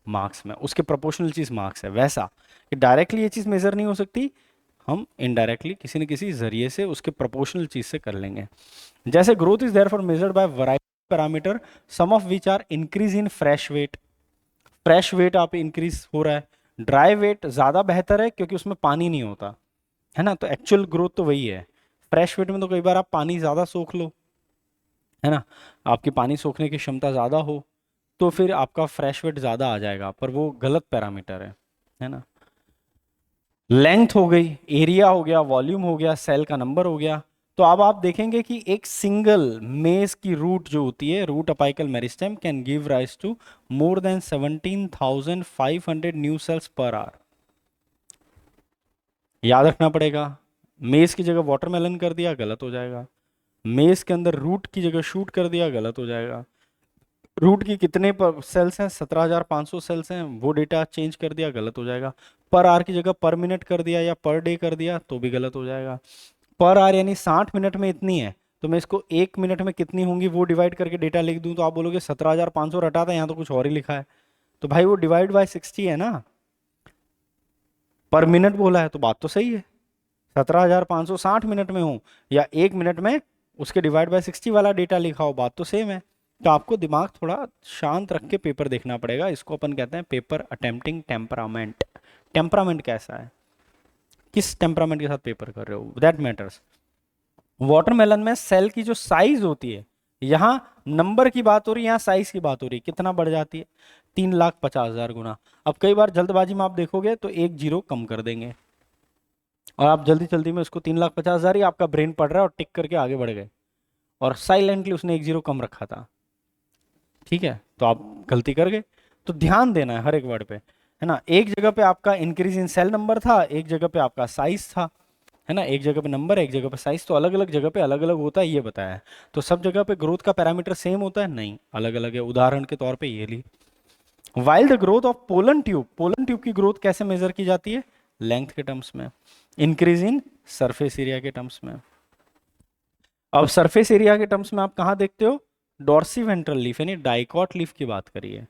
मार्क्स में, उसके प्रोपोर्शनल चीज मार्क्स है। वैसा कि डायरेक्टली ये चीज मेजर नहीं हो सकती, हम इनडायरेक्टली किसी न किसी जरिए से उसके प्रोपोर्शनल चीज से कर लेंगे। जैसे growth is therefore measured by variety parameter, some of which are increase in fresh weight. Fresh weight आप इंक्रीज हो रहा है, ड्राई वेट ज्यादा बेहतर है क्योंकि उसमें पानी नहीं होता है ना, तो एक्चुअल ग्रोथ तो वही है। फ्रेश वेट में तो कई बार आप पानी ज्यादा सोख लो, है ना, आपकी पानी सोखने की क्षमता ज्यादा हो तो फिर आपका फ्रेश वेट ज्यादा आ जाएगा, पर वो गलत पैरामीटर है ना। लेंथ हो गई, एरिया हो गया, वॉल्यूम हो गया, सेल का नंबर हो गया। तो अब आप देखेंगे कि एक सिंगल मेज की रूट जो होती है, root apical meristem can give rise to more than 17,500 new cells per hour. याद रखना पड़ेगा, मेज की जगह वाटरमेलन कर दिया गलत हो जाएगा, मेज के अंदर रूट की जगह शूट कर दिया गलत हो जाएगा, रूट की कितने सेल्स हैं, 17,500 सेल्स हैं, वो डेटा चेंज कर दिया गलत हो जाएगा। पर आर की जगह पर मिनट कर दिया या पर डे कर दिया तो भी गलत हो जाएगा। पर आर यानी 60 मिनट में इतनी है, तो मैं इसको 1 मिनट में कितनी होंगी वो डिवाइड करके डेटा लिख दूं, तो आप बोलोगे 17,500 रटा था, यहाँ तो कुछ और ही लिखा है। तो भाई वो डिवाइड बाय 60 है ना, पर मिनट बोला है तो बात तो सही है। 17,500 60 मिनट में हो या 1 मिनट में उसके डिवाइड बाय 60 वाला डेटा लिखा हो, बात तो सेम है। तो आपको दिमाग थोड़ा शांत रख के पेपर देखना पड़ेगा, इसको अपन कहते हैं पेपर अटेम्प्टिंग टेम्परामेंट। टेम्परामेंट कैसा है, किस टेम्परामेंट के साथ पेपर कर रहे हो, दैट मैटर्स। वाटरमेलन में सेल की जो साइज होती है, यहाँ नंबर की बात हो रही है, यहाँ साइज की बात हो रही है, कितना बढ़ जाती है, 3,50,000 गुना। अब कई बार जल्दबाजी में आप देखोगे तो एक जीरो कम कर देंगे और आप जल्दी जल्दी में उसको 3,50,000 ही आपका ब्रेन पढ़ रहा है और टिक करके आगे बढ़ गए और साइलेंटली उसने एक जीरो कम रखा था, ठीक है, तो आप गलती कर गए। तो ध्यान देना है हर एक वर्ड पे, है ना। एक जगह पे आपका इंक्रीज इन सेल नंबर था, एक जगह पे आपका साइज था, है ना, एक जगह पे नंबर, एक जगह पे साइज, तो अलग अलग जगह पे अलग अलग होता है ये बताया है। तो सब जगह पे ग्रोथ का पैरामीटर सेम होता है नहीं, अलग अलग है। उदाहरण के तौर पे ये ली, while the growth of pollen tube, pollen tube की ग्रोथ कैसे मेजर की जाती है, लेंथ के टर्म्स में, इंक्रीज इन सरफेस एरिया के टर्म्स में। अब सरफेस एरिया के टर्म्स में आप कहाँ देखते हो, डॉर्सी वेंट्रल लीफ यानी डाइकॉट लीफ की बात करिए,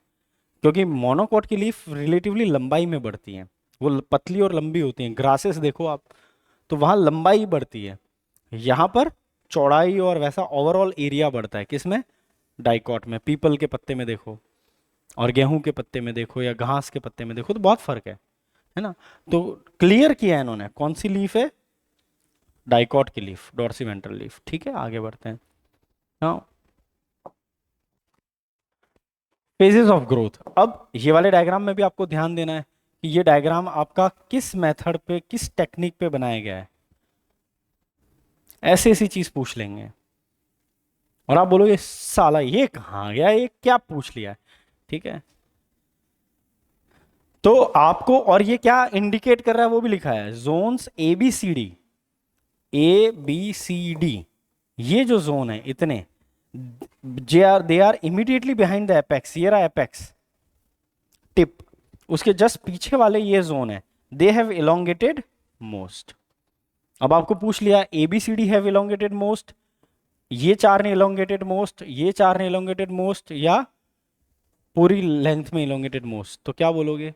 क्योंकि मोनोकॉट की लीफ रिलेटिवली लंबाई में बढ़ती है, वो पतली और लंबी होती हैं। ग्रासेस देखो आप, तो वहां लंबाई बढ़ती है, यहाँ पर चौड़ाई और वैसा ओवरऑल एरिया बढ़ता है। किसमें, डाइकॉट में। पीपल के पत्ते में देखो और गेहूं के पत्ते में देखो या घास के पत्ते में देखो तो बहुत फर्क है ना। तो क्लियर किया है इन्होंने, कौन सी लीफ है, डाइकॉट की लीफ, डॉर्सी वेंट्रल लीफ। ठीक है, आगे बढ़ते हैं। Now phases of growth. अब ये वाले डायग्राम में भी आपको ध्यान देना है कि ये डायग्राम आपका किस मेथड पे, किस टेक्निक पे बनाया गया है। ऐसी ऐसी चीज पूछ लेंगे और आप बोलोगे साला ये कहाँ गया, ये क्या पूछ लिया है, ठीक है। तो आपको, और ये क्या इंडिकेट कर रहा है वो भी लिखा है, zones A B C D, A B C D, ये जो जोन है इतने, they are immediately behind the apex, ये रहा एपेक्स टिप, उसके जस्ट पीछे वाले ये जोन है, दे हैव इलोंगेटेड मोस्ट। अब आपको पूछ लिया A B C D have elongated most, ये चार ने इलोंगेटेड मोस्ट, ये चार ने इलोंगेटेड मोस्ट, या पूरी लेंथ में इलोंगेटेड मोस्ट, तो क्या बोलोगे।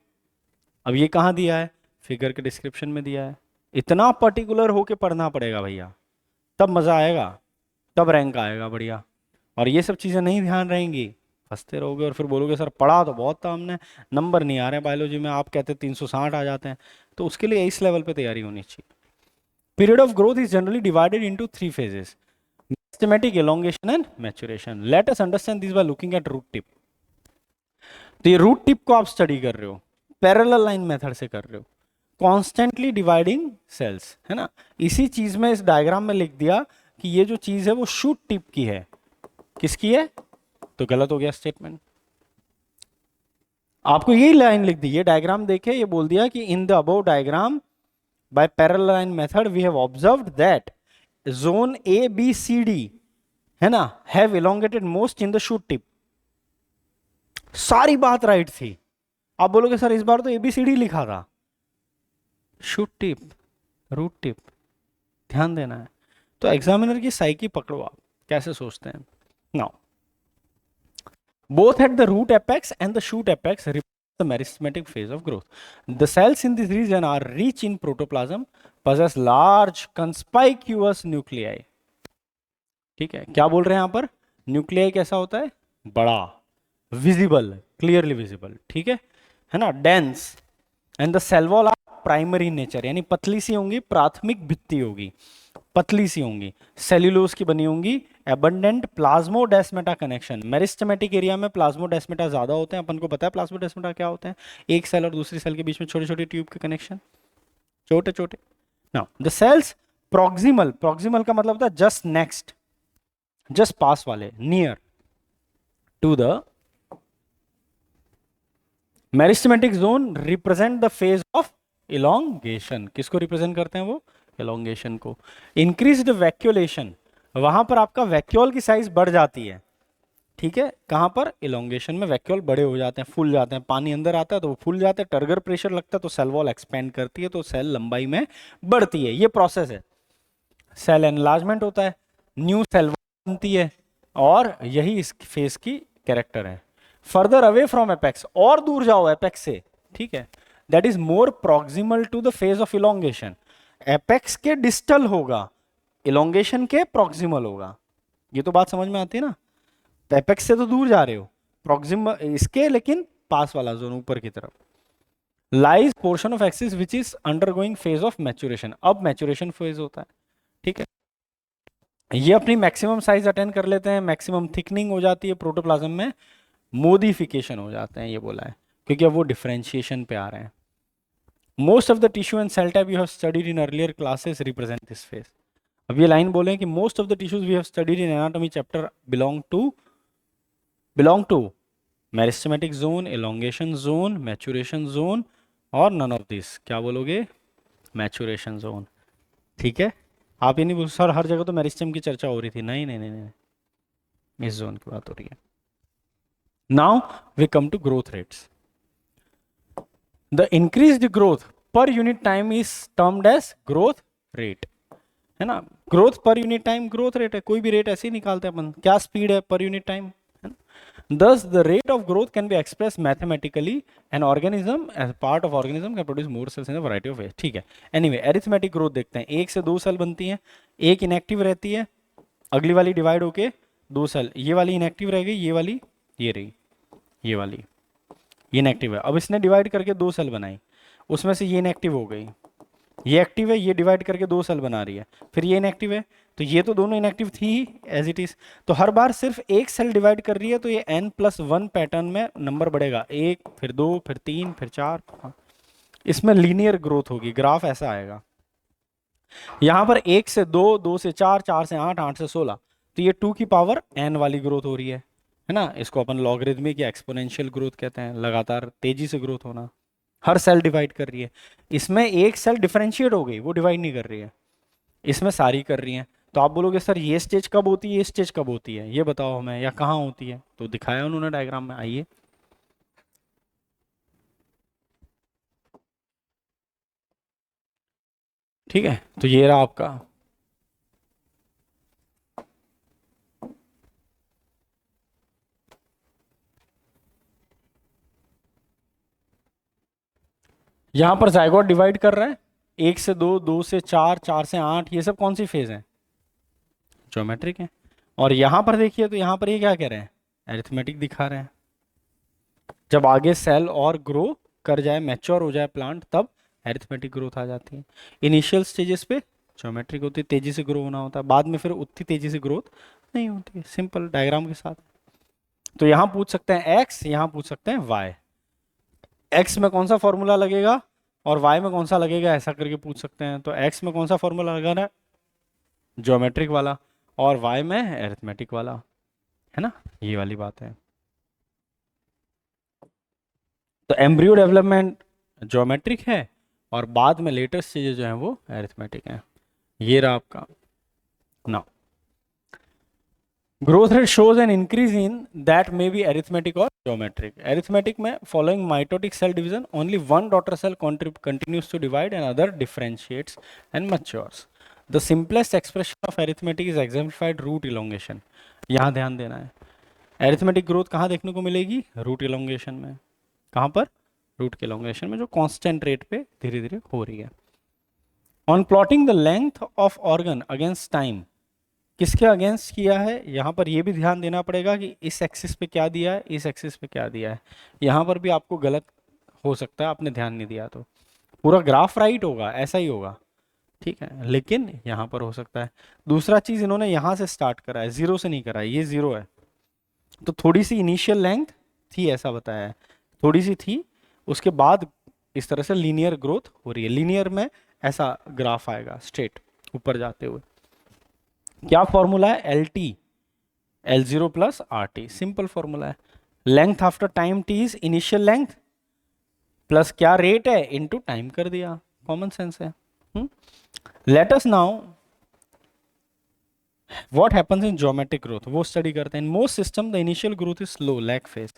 अब ये कहाँ दिया है, फिगर के डिस्क्रिप्शन में दिया है। इतना पर्टिकुलर होके पढ़ना पड़ेगा भैया, तब मजा आएगा, तब रैंक आएगा बढ़िया। और ये सब चीजें नहीं ध्यान रहेंगी, फंसते रहोगे और फिर बोलोगे सर पढ़ा तो बहुत था हमने, नंबर नहीं आ रहे बायोलॉजी में, आप कहते 360 आ जाते हैं। तो उसके लिए इस लेवल पे तैयारी होनी चाहिए। Period of growth is generally divided into 3 phases: systematic elongation and maturation. Let us understand this by looking at root tip. तो ये रूट टिप को आप स्टडी कर रहे हो, पैरेलल लाइन मेथड से कर रहे हो, कॉन्स्टेंटली डिवाइडिंग सेल्स, है ना। इसी चीज में इस डायग्राम में लिख दिया कि ये जो चीज है वो शूट टिप की है, किसकी है, तो गलत हो गया स्टेटमेंट। आपको यही लाइन लिख दी, ये डायग्राम देखे, ये बोल दिया कि in the above diagram by parallel line method we have observed that zone A B C D, है ना, have elongated most in the shoot tip. सारी बात राइट थी। आप बोलोगे सर इस बार तो एबीसीडी लिखा था, शूट टिप, रूट टिप, ध्यान देना है। तो एग्जामिनर की साइकी पकड़ो आप, कैसे सोचते हैं। Now both at the root apex and the shoot apex the meristematic phase of growth. The cells in this region are rich in protoplasm, possess large conspicuous nuclei. ठीक है, क्या बोल रहे हैं यहाँ पर? न्यूक्लियाई कैसा होता है? बड़ा, विजिबल, क्लियरली विजिबल, ठीक है ना, dense, and the cell wall are primary nature, यानी पतली सी होंगी, प्राथमिक भित्ति होगी, पतली सी होंगी, सेल्यूलोज की बनी होंगी, abundant plasmodesmata connection. Meristematic area में प्लाज्मोडेस्मेटा ज्यादा होते हैं, अपन को पता है प्लाज्मोडेस्मेटा क्या होते हैं, एक सेल और दूसरी सेल के बीच में छोटे छोटे ट्यूब के कनेक्शन, छोटे छोटे। Now the cells proximal, proximal का मतलब होता है जस्ट नेक्स्ट, जस्ट पास वाले, near to the meristematic zone represent the phase of elongation. किसको रिप्रेजेंट करते हैं वो? इलोंगेशन को। इंक्रीज्ड वैक्यूलेशन, वहां पर आपका वैक्यूल की साइज बढ़ जाती है, ठीक है, कहां पर? इलोंगेशन में वैक्यूल बड़े हो जाते हैं, फूल जाते हैं, पानी अंदर आता है तो वो फूल जाते हैं, टर्गर प्रेशर लगता है तो सेल वॉल एक्सपेंड करती है, तो सेल लंबाई में बढ़ती है, ये प्रोसेस है। सेल एनलार्जमेंट होता है, न्यू सेल वॉल बनती है, और यही इस फेज की कैरेक्टर है। फर्दर अवे फ्रॉम एपेक्स, और दूर जाओ एपेक्स से, ठीक है, that is more proximal to the phase of elongation. Apex के डिस्टल होगा, इलोंगेशन के प्रॉक्सिमल होगा। ये तो बात समझ में आती है ना? एपेक्स से तो दूर जा रहे हो, प्रॉक्सिमल इसके, लेकिन पास वाला जोन ऊपर की तरफ। Lies portion of axis which is undergoing phase of maturation, अब मैच्योरेशन फेज होता है, ठीक है। ये अपनी मैक्सिमम साइज अटेंड कर लेते हैं, मैक्सिमम थिकनिंग हो जाती है, प्रोटोप्लाज्म में मोडिफिकेशन हो जाते हैं, ये बोला है, क्योंकि अब वो डिफरेंशिएशन पे आ रहे हैं। Most of the tissue and cell type you have studied in earlier classes represent this phase. अब ये लाइन बोले कि most of the tissues we have studied in anatomy chapter belong to meristematic zone, elongation zone, maturation zone, और नन ऑफ दिस। क्या बोलोगे? मैच्योरेशन जोन, ठीक है। आप ये नहीं बोल सर हर जगह तो मेरिस्टेम की चर्चा हो रही थी, नहीं नहीं नहीं नहीं, इस जोन की बात हो रही है। Now we come to growth rates. The increased growth per unit time is termed as growth rate, है ना। Growth per unit time growth rate है, कोई भी रेट ऐसे ही निकालते हैं अपन, क्या स्पीड है पर यूनिट टाइम, है ना। Thus, the rate of growth can be expressed mathematically. An organism, as part of organism, can produce more cells in a variety of ways. ठीक है। Anyway, arithmetic growth देखते हैं। एक से दो सेल बनती हैं, एक इनएक्टिव रहती है, अगली वाली डिवाइड होके दो सेल, ये वाली इनएक्टिव रह गई, ये वाली ये रही, ये वाली ये इनएक्टिव है। अब इसने डिवाइड करके दो सेल बनाई, उसमें से ये इनएक्टिव हो गई, ये एक्टिव है, ये डिवाइड करके दो सेल बना रही है, फिर ये इनएक्टिव है, तो ये तो दोनों इनएक्टिव थी ही एज इट इज, तो हर बार सिर्फ एक सेल डिवाइड कर रही है, तो ये n+1 पैटर्न में नंबर बढ़ेगा, एक, फिर दो, फिर तीन, फिर चार, इसमें लीनियर ग्रोथ होगी, ग्राफ ऐसा आएगा। यहां पर एक से दो, दो से चार, चार से आठ, आठ से 16, तो ये 2 की पावर n वाली ग्रोथ हो रही है ना। इसको अपन लॉगरिथमिक या एक्सपोनेंशियल ग्रोथ कहते हैं, लगातार तेजी से ग्रोथ होना। हर सेल डिवाइड कर रही है, इसमें एक सेल डिफरेंशिएट हो गई, वो डिवाइड नहीं कर रही है, इसमें सारी कर रही हैं। तो आप बोलोगे सर ये स्टेज कब होती है, ये स्टेज कब होती है, ये बताओ हमें, या कहाँ होती है? तो दिखाया उन्होंने डायग्राम में, आइए। ठीक है, तो ये रहा आपका यहां पर जाइगोट डिवाइड कर रहा है, एक से दो, दो से चार, चार से आठ, ये सब कौन सी फेज है? ज्योमेट्रिक है। और यहां पर देखिए, तो यहां पर ये क्या कह रहे हैं? अरिथमेटिक दिखा रहे हैं। जब आगे सेल और ग्रो कर जाए, मैच्योर हो जाए प्लांट, तब अरिथमेटिक ग्रोथ आ जाती है। इनिशियल स्टेजेस पे ज्योमेट्रिक होती है, तेजी से ग्रो होना होता है, बाद में फिर उतनी तेजी से ग्रोथ नहीं होती है, सिंपल डायग्राम के साथ। तो यहां पूछ सकते हैं एक्स, यहां पूछ सकते हैं वाई, एक्स में कौन सा फॉर्मूला लगेगा और वाई में कौन सा लगेगा, ऐसा करके पूछ सकते हैं। तो एक्स में कौन सा फॉर्मूला लगाना है? ज्योमेट्रिक वाला, और वाई में अरिथमेटिक वाला, है ना, ये वाली बात है। तो एम्ब्रियो डेवलपमेंट ज्योमेट्रिक है, और बाद में लेटर स्टेजेस जो है वो अरिथमेटिक है। ये रहा आपका। Now growth rate shows an increase in that may be arithmetic और ज्योमेट्रिक। अरिथमेटिक में following mitotic cell division only one daughter cell continues to divide and other differentiates and matures. The simplest expression of arithmetic is exemplified root elongation. यहाँ ध्यान देना है, अरिथमेटिक ग्रोथ कहाँ देखने को मिलेगी? रूट इलोंगेशन में। कहाँ पर? रूट के एलोंगेशन में, जो कांस्टेंट रेट पे धीरे धीरे हो रही है। On plotting the length of organ against time, किसके अगेंस्ट किया है, यहाँ पर ये भी ध्यान देना पड़ेगा कि इस एक्सिस पे क्या दिया है, इस एक्सिस पे क्या दिया है। यहाँ पर भी आपको गलत हो सकता है, आपने ध्यान नहीं दिया तो। पूरा ग्राफ राइट होगा, ऐसा ही होगा, ठीक है, लेकिन यहाँ पर हो सकता है। दूसरा चीज, इन्होंने यहाँ से स्टार्ट करा है, जीरो से नहीं करा है, ये जीरो है, तो थोड़ी सी इनिशियल लेंथ थी, ऐसा बताया है, थोड़ी सी थी, उसके बाद इस तरह से लीनियर ग्रोथ हो रही है। लीनियर में ऐसा ग्राफ आएगा स्ट्रेट ऊपर जाते हुए। क्या फॉर्मूला है, L T L zero plus R T, simple formula है। Length after time T is initial length plus क्या रेट है इनटू टाइम कर दिया, कॉमन सेंस है। Let us now what happens in geometric growth, वो स्टडी करते हैं। In most system the initial growth is slow, lag phase.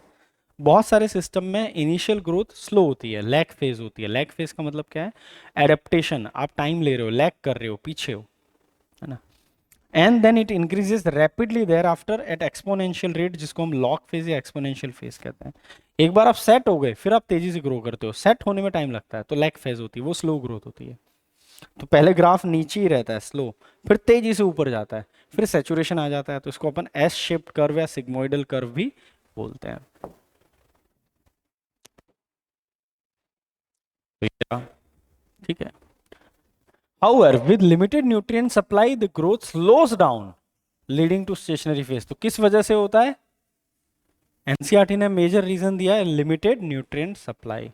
बहुत सारे सिस्टम में इनिशियल ग्रोथ स्लो होती है, लैग फेज होती है। लैग फेज का मतलब क्या है, एडेप्टेशन, आप टाइम ले रहे हो, लैग कर रहे हो, पीछे हो, है ना। And then it increases rapidly thereafter at exponential rate, जिसको हम लॉग फेज या एक्सपोनेंशियल फेज कहते हैं। एक बार आप सेट हो गए, फिर आप तेजी से ग्रो करते हो, सेट होने में टाइम लगता है, तो लैग फेज होती है, वो स्लो ग्रोथ होती है। तो पहले ग्राफ नीचे ही रहता है स्लो, फिर तेजी से ऊपर जाता है, फिर सैचुरेशन आ जाता है, तो इसको अपन एस शेप्ड कर्व या सिग्मोइडल कर्व भी बोलते हैं। ठीक है। However, with limited nutrient supply, the growth slows down, leading to stationary phase. तो किस वजह से होता है, एनसीईआरटी ने मेजर रीजन दिया है, लिमिटेड न्यूट्रिएंट सप्लाई।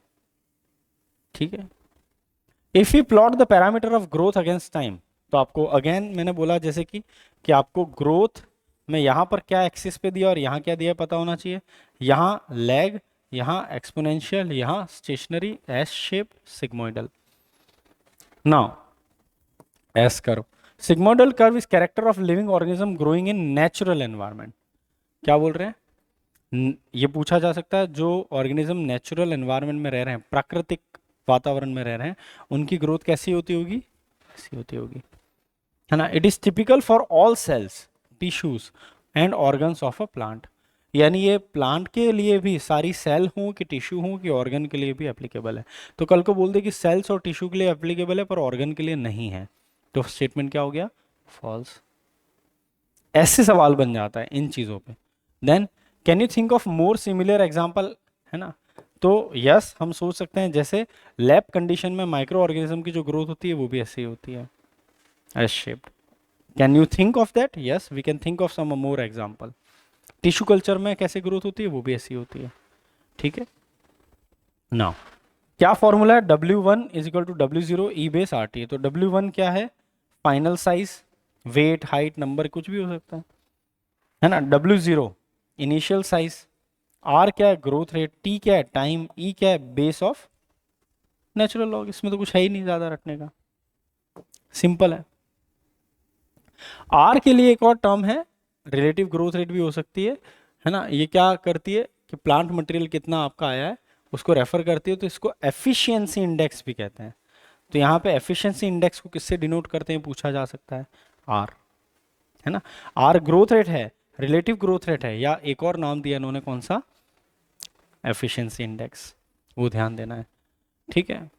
ठीक है। If you plot the parameter of growth against time, तो आपको अगेन मैंने बोला जैसे कि आपको ग्रोथ में यहाँ पर क्या एक्सिस पे दिया और यहाँ क्या दिया पता होना चाहिए। यहाँ लैग, यहाँ एक्सपोनेंशियल, यहाँ stationary, S shape, sigmoidal. Now S curve, sigmoidal curve is character of living organism growing in natural environment. क्या बोल रहे हैं, ये पूछा जा सकता है, जो ऑर्गेनिज्म नेचुरल एनवायरनमेंट में रह रहे हैं, प्राकृतिक वातावरण में रह रहे हैं, उनकी ग्रोथ कैसी होती होगी, ऐसी होती होगी, है ना। It is typical for all cells, tissues and organs of a plant. यानी ये प्लांट के लिए भी, सारी सेल हो कि टिश्यू हो कि ऑर्गन के लिए भी एप्लीकेबल है। तो कल को बोल दे कि सेल्स और टिश्यू के लिए एप्लीकेबल है पर ऑर्गन के लिए नहीं है, तो स्टेटमेंट क्या हो गया, फॉल्स। ऐसे सवाल बन जाता है इन चीज़ों पे। Then can you think of more similar example, है ना। तो यस, हम सोच सकते हैं जैसे लैब कंडीशन में माइक्रो ऑर्गेनिज्म की जो ग्रोथ होती है वो भी ऐसे ही होती है, S shaped. Can you think of that, yes we can think of some more example. Tissue culture में कैसे ग्रोथ होती है, वो भी ऐसी होती है। ठीक है। नाउ क्या फॉर्मूला है, W1 one is equal to W0 e base r t. तो W1 क्या है, final size, weight, height, number, कुछ भी हो सकता है ना। W0 इनिशियल साइज, R क्या है, ग्रोथ रेट, T क्या है, टाइम, E क्या है, बेस ऑफ नेचुरल लॉग। इसमें तो कुछ है ही नहीं ज्यादा रटने का, सिंपल है। R के लिए एक और टर्म है, रिलेटिव ग्रोथ रेट भी हो सकती है ना। ये क्या करती है कि प्लांट मटेरियल कितना आपका आया है उसको रेफर करती है, तो इसको एफिशिएंसी इंडेक्स भी कहते हैं। तो यहाँ पे एफिशिएंसी इंडेक्स को किससे डिनोट करते हैं, पूछा जा सकता है, R, है ना। R ग्रोथ रेट है, रिलेटिव ग्रोथ रेट है, या एक और नाम दिया इन्होंने, कौन सा, एफिशिएंसी इंडेक्स, वो ध्यान देना है। ठीक है।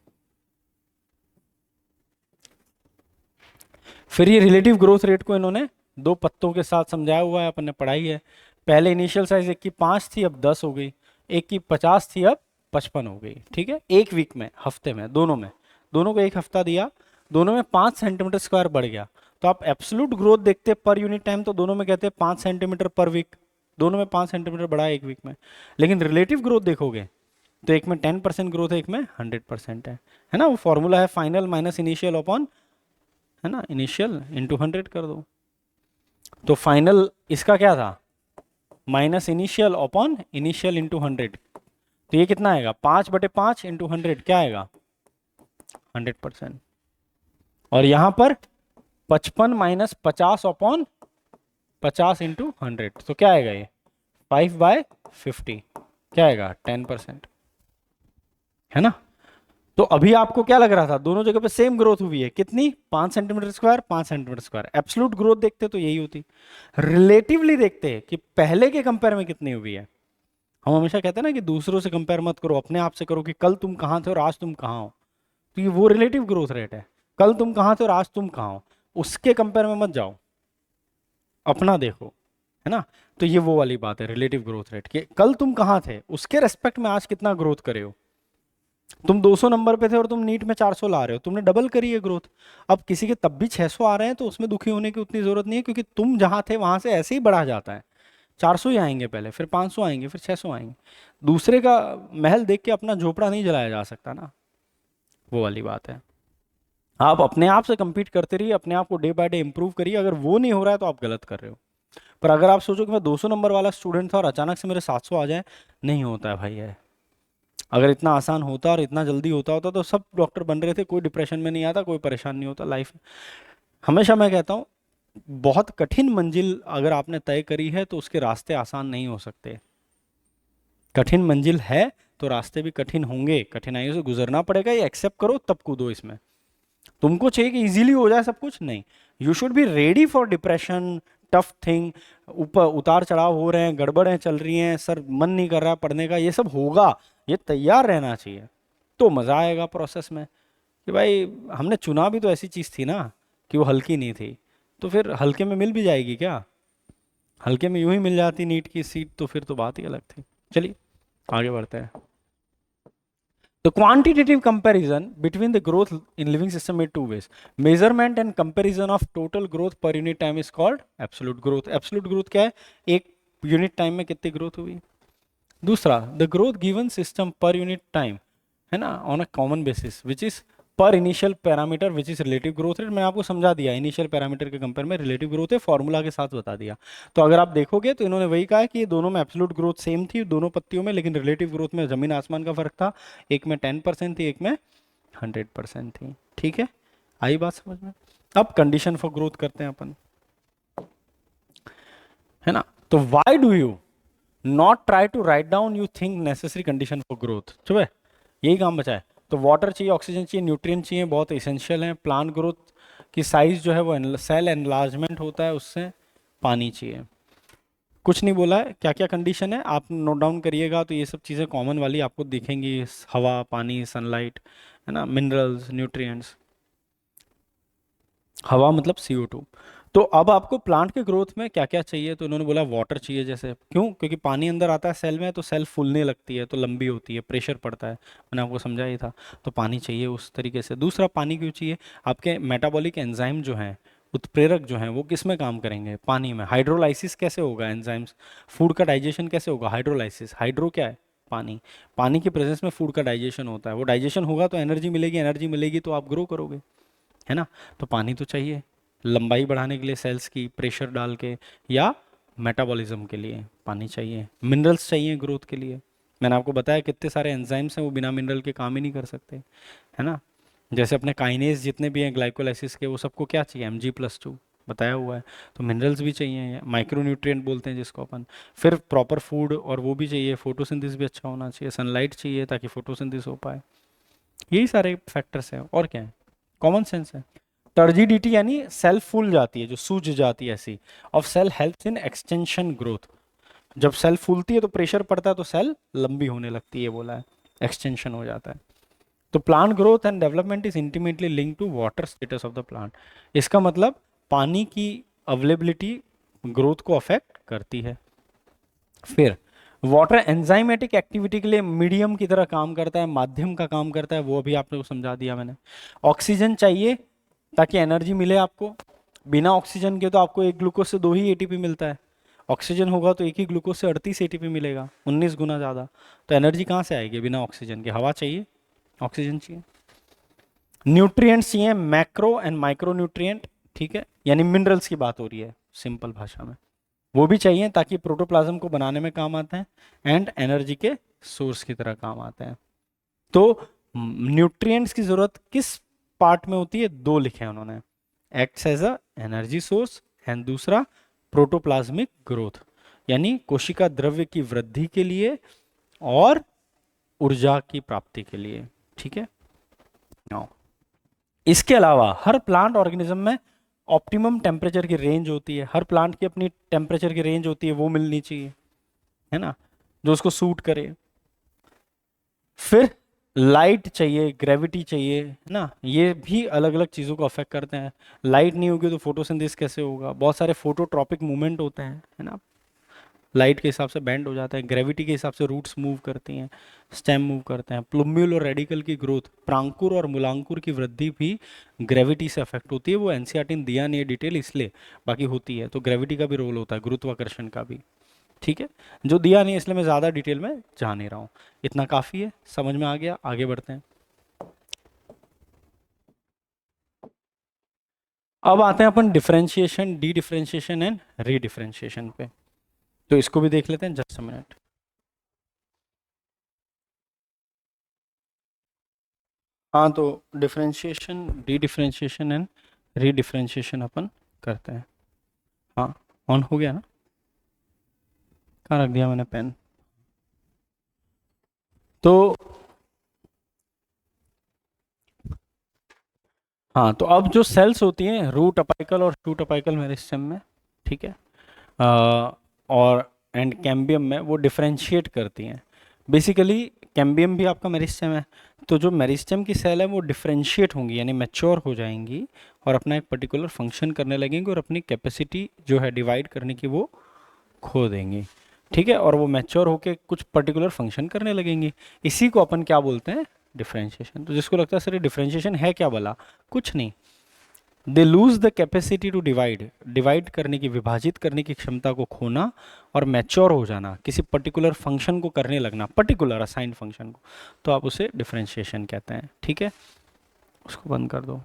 फिर ये रिलेटिव ग्रोथ रेट को इन्होंने दो पत्तों के साथ समझाया हुआ है, अपन ने पढ़ाई है। पहले इनिशियल साइज एक की 5 थी, अब 10 हो गई, एक की 50 थी, अब 55 हो गई। ठीक है, एक वीक में, हफ्ते में, दोनों को एक हफ्ता दिया, दोनों में 5 सेंटीमीटर स्क्वायर बढ़ गया। तो आप एब्सोल्यूट ग्रोथ देखते पर यूनिट टाइम, तो दोनों में कहते हैं 5 सेंटीमीटर पर वीक, दोनों में 5 सेंटीमीटर बढ़ा है एक वीक में। लेकिन रिलेटिव ग्रोथ देखोगे तो एक में 10% ग्रोथ है, एक में 100% है ना। वो फॉर्मूला है फाइनल माइनस इनिशियल अपॉन, है ना, इनिशियल इंटू 100 कर दो। तो फाइनल इसका क्या था, minus initial upon initial into 100। तो ये कितना आएगा, 5/5 इंटू 100 क्या आएगा, 100%। और यहां पर 55 माइनस 50 अपॉन 50 इंटू 100, तो क्या आएगा ये 5/50, क्या आएगा 10%, है ना। तो अभी आपको क्या लग रहा था, दोनों जगह पे सेम ग्रोथ हुई है, कितनी, 5 centimetre square, 5 centimetre square. Absolute growth देखते तो यही होती, रिलेटिवली देखते कि पहले के कंपेयर में कितनी हुई है, हम हमेशा कहते हैं ना कि दूसरों से कंपेयर मत करो, अपने आप से करो कि कल तुम कहाँ थे और आज तुम कहाँ हो। तो ये वो रिलेटिव ग्रोथ रेट है। कल तुम कहाँ थे और आज तुम कहाँ हो, उसके कंपेयर में मत जाओ, अपना देखो, है ना। तो ये वो वाली बात है रिलेटिव ग्रोथ रेट, कि कल तुम कहाँ थे उसके रेस्पेक्ट में आज कितना ग्रोथ करे हो। तुम 200 नंबर पे थे और तुम नीट में 400 ला रहे हो, तुमने डबल करी है ग्रोथ। अब किसी के तब भी 600 आ रहे हैं तो उसमें दुखी होने की उतनी जरूरत नहीं है, क्योंकि तुम जहां थे वहां से ऐसे ही बढ़ा जाता है। 400 ही आएंगे पहले, फिर 500 आएंगे, फिर 600 आएंगे। दूसरे का महल देख के अपना झोपड़ा नहीं जलाया जा सकता ना, वो वाली बात है। आप अपने आप से compete करते रहिए, अपने आप को डे बाय डे इंप्रूव करिए। अगर वो नहीं हो रहा है तो आप गलत कर रहे हो। पर अगर आप सोचो कि मैं 200 नंबर वाला स्टूडेंट था और अचानक से मेरे 700 आ जाए, नहीं होता है भाई है। अगर इतना आसान होता और इतना जल्दी होता होता तो सब डॉक्टर बन रहे थे, कोई डिप्रेशन में नहीं आता, कोई परेशान नहीं होता लाइफ में। हमेशा मैं कहता हूँ, बहुत कठिन मंजिल अगर आपने तय करी है तो उसके रास्ते आसान नहीं हो सकते। कठिन मंजिल है तो रास्ते भी कठिन होंगे, कठिनाइयों से गुजरना पड़ेगा, ये एक्सेप्ट करो तब कूदो इसमें। तुमको चाहिए कि इजीली हो जाए सब कुछ, नहीं। You should be ready for depression, tough thing. ऊपर उतार चढ़ाव हो रहे हैं, गड़बड़ें चल रही हैं, सर मन नहीं कर रहा पढ़ने का, ये सब होगा, ये तैयार रहना चाहिए। तो मजा आएगा प्रोसेस में कि भाई हमने चुना भी तो ऐसी चीज थी ना कि वो हल्की नहीं थी, तो फिर हल्के में मिल भी जाएगी क्या? हल्के में यूं ही मिल जाती नीट की सीट तो फिर तो बात ही अलग थी। चलिए आगे बढ़ते हैं। The quantitative comparison between the growth in living system made two ways. Measurement and comparison of total growth per unit time is called absolute growth. Absolute growth क्या है? एक यूनिट टाइम में कितनी ग्रोथ हुई। दूसरा, the growth given system per unit time, है ना, on a common basis which is per initial parameter which is relative growth rate. मैंने आपको समझा दिया, इनिशियल पैरामीटर के कंपेयर में रिलेटिव ग्रोथ है, फॉर्मूला के साथ बता दिया। तो अगर आप देखोगे तो इन्होंने वही कहा है कि दोनों में एब्सोल्यूट ग्रोथ सेम थी दोनों पत्तियों में, लेकिन रिलेटिव ग्रोथ में जमीन आसमान का फर्क था। एक में 10% थी, एक में 100% थी। ठीक है, आई बात समझ में? अब कंडीशन फॉर ग्रोथ करते हैं अपन, है ना। तो why do you not try to write down you think necessary condition for growth? चुप है, यही काम बचा है। तो वाटर चाहिए, ऑक्सीजन चाहिए, न्यूट्रिएंट चाहिए, बहुत इसेंशियल है। प्लांट ग्रोथ की साइज जो है वो सेल एनलार्जमेंट होता है उससे। पानी चाहिए, कुछ नहीं बोला है। क्या क्या कंडीशन है आप नोट डाउन करिएगा, तो ये सब चीज़ें कॉमन वाली आपको दिखेंगी, हवा, पानी, सनलाइट, है ना, मिनरल्स, न्यूट्रिएंट्स। हवा मतलब CO2। तो अब आपको प्लांट के ग्रोथ में क्या क्या चाहिए, तो उन्होंने बोला वाटर चाहिए। जैसे क्यों? क्योंकि पानी अंदर आता है सेल में तो सेल फूलने लगती है, तो लंबी होती है, प्रेशर पड़ता है, मैंने आपको समझा ही था। तो पानी चाहिए उस तरीके से। दूसरा, पानी क्यों चाहिए? आपके मेटाबॉलिक एंजाइम जो हैं, उत्प्रेरक जो हैं, वो किस में काम करेंगे? पानी में। हाइड्रोलाइसिस कैसे होगा एंजाइम्स? फूड का डाइजेशन कैसे होगा? हाइड्रोलाइसिस। हाइड्रो क्या है? पानी। पानी की प्रेजेंस में फूड का डाइजेशन होता है, वो डाइजेशन होगा तो एनर्जी मिलेगी, एनर्जी मिलेगी तो आप ग्रो करोगे, है ना। तो पानी तो चाहिए लंबाई बढ़ाने के लिए सेल्स की, प्रेशर डाल के, या मेटाबॉलिज्म के लिए पानी चाहिए। मिनरल्स चाहिए ग्रोथ के लिए। मैंने आपको बताया कितने सारे एंजाइम्स हैं वो बिना मिनरल के काम ही नहीं कर सकते, है ना। जैसे अपने काइनेज जितने भी हैं ग्लाइकोलाइसिस के, वो सबको क्या चाहिए? Mg+2 बताया हुआ है। तो मिनरल्स भी चाहिए, माइक्रो न्यूट्रिएंट बोलते हैं जिसको अपन। फिर प्रॉपर फूड और वो भी चाहिए, फोटोसिंथेसिस भी अच्छा होना चाहिए, सनलाइट चाहिए ताकि फोटोसिंथेसिस हो पाए। यही सारे फैक्टर्स हैं, और क्या है, कॉमन सेंस है। टर्जिडिटी यानी सेल फूल जाती है, जो सूज जाती है ऐसी। Of cell helps in extension growth. जब सेल फूलती है तो प्रेशर पड़ता है तो सेल लंबी होने लगती है, बोला है, एक्सटेंशन हो जाता है। तो plant growth and development is intimately link to water status of the plant. इसका मतलब पानी की अवेलेबिलिटी ग्रोथ को अफेक्ट करती है। फिर वाटर एंजाइमेटिक एक्टिविटी के लिए मीडियम की तरह काम करता है, माध्यम का काम करता है, वो अभी आपने को समझा दिया मैंने। ऑक्सीजन चाहिए ताकि एनर्जी मिले आपको। बिना ऑक्सीजन के तो आपको एक ग्लूकोज से 2 ही ATP मिलता है, ऑक्सीजन होगा तो एक ही ग्लूकोज से 38 ATP मिलेगा, 19 गुना ज़्यादा। तो एनर्जी कहाँ से आएगी बिना ऑक्सीजन के? हवा चाहिए, ऑक्सीजन चाहिए। न्यूट्रिएंट्स चाहिए, मैक्रो एंड माइक्रो न्यूट्रिएंट, ठीक है, यानी मिनरल्स की बात हो रही है सिंपल भाषा में। वो भी चाहिए ताकि प्रोटोप्लाज्म को बनाने में काम आते हैं, एंड एनर्जी के सोर्स की तरह काम आते हैं। तो न्यूट्रिएंट्स की जरूरत किस पार्ट में होती है? 2 लिखे हैं उन्होंने, acts as a energy source, and दूसरा प्रोटोप्लाज्मिक ग्रोथ, यानी कोशिका द्रव्य की वृद्धि के लिए और ऊर्जा की प्राप्ति के लिए। ठीक है। Now, इसके अलावा हर प्लांट ऑर्गेनिज्म में ऑप्टिमम टेम्परेचर की रेंज होती है, हर प्लांट की अपनी टेम्परेचर की रेंज होती है, वो मिलनी चाहिए, है ना। जो उसको सूट करे। फिर लाइट चाहिए, ग्रेविटी चाहिए, है ना, ये भी अलग अलग चीज़ों को अफेक्ट करते हैं। लाइट नहीं होगी तो फोटोसिंथेसिस कैसे होगा? बहुत सारे फोटोट्रॉपिक मूवमेंट होते हैं, है ना, लाइट के हिसाब से बैंड हो जाता है। ग्रेविटी के हिसाब से रूट्स मूव करती हैं, स्टेम मूव करते हैं। प्लूम्यूल और रेडिकल की ग्रोथ, प्रांकुर और मूलांकुर की वृद्धि भी ग्रेविटी से अफेक्ट होती है। वो एनसीईआरटी ने दिया नहीं है डिटेल इसलिए, बाकी होती है। तो ग्रेविटी का भी रोल होता है, गुरुत्वाकर्षण का भी। ठीक है, जो दिया नहीं है इसलिए मैं ज़्यादा डिटेल में जा नहीं रहा हूँ। इतना काफ़ी है, समझ में आ गया? आगे बढ़ते हैं। अब आते हैं अपन differentiation, D differentiation and re differentiation पे। तो इसको भी देख लेते हैं, जस्ट अ मिनट। हाँ, तो differentiation, D differentiation and re differentiation अपन करते हैं। हाँ, ऑन हो गया ना? कहाँ रख दिया मैंने पेन? तो हाँ, तो अब जो सेल्स होती हैं रूट अपाइकल और शूट अपाइकल मेरिस्टेम में, ठीक है, और एंड कैम्बियम में, वो डिफरेंशिएट करती हैं बेसिकली। कैम्बियम भी आपका मेरिस्टेम है। तो जो मेरिस्टेम की सेल है वो डिफरेंशिएट होंगी, यानी मैच्योर हो जाएंगी और अपना एक पर्टिकुलर फंक्शन करने लगेंगी और अपनी कैपेसिटी जो है डिवाइड करने की वो खो देंगी। ठीक है, और वो मैच्योर होके कुछ पर्टिकुलर फंक्शन करने लगेंगी। इसी को अपन क्या बोलते हैं? डिफरेंशिएशन। तो जिसको लगता है सर डिफरेंशिएशन है क्या भला, कुछ नहीं। They lose the capacity to divide, divide करने की, विभाजित करने की क्षमता को खोना और मैच्योर हो जाना, किसी पर्टिकुलर फंक्शन को करने लगना, पर्टिकुलर असाइंड फंक्शन को, तो आप उसे डिफरेंशिएशन कहते हैं। ठीक है, उसको बंद कर दो।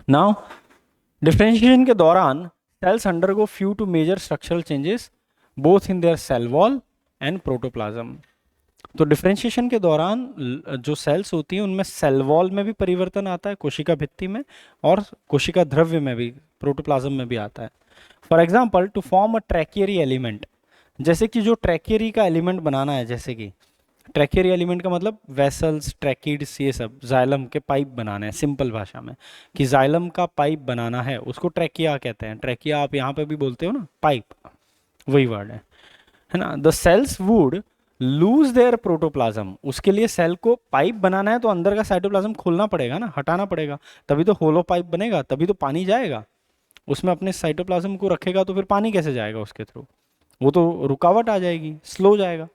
नाउ डिफरेंशिएशन के दौरान cells undergo few to major structural changes both in their cell wall and protoplasm। तो डिफरेंशिएशन के दौरान जो सेल्स होती हैं उनमें सेल वॉल में भी परिवर्तन आता है, कोशिका भित्ति में, और कोशिका द्रव्य में भी, प्रोटोप्लाज्म में भी आता है। For example to form a tracheary element, जैसे कि जो ट्रैकियरी का एलिमेंट बनाना है, जैसे कि ट्रैकियरी एलिमेंट का मतलब वेसल्स, ट्रैकिड्स, ये सब जाइलम के पाइप बनाने हैं सिंपल भाषा में, कि जाइलम का पाइप बनाना है उसको ट्रैकिया कहते हैं। ट्रैकिया आप यहाँ पे भी बोलते हो ना, पाइप, वही वर्ड है ना। The cells would lose their protoplasm, उसके लिए सेल को पाइप बनाना है तो अंदर का साइटोप्लाज्म खोलना पड़ेगा ना, हटाना पड़ेगा, तभी तो होलो पाइप बनेगा, तभी तो पानी जाएगा उसमें। अपने साइटोप्लाज्म को रखेगा तो फिर पानी कैसे जाएगा उसके थ्रू? वो तो रुकावट आ जाएगी, स्लो जाएगा।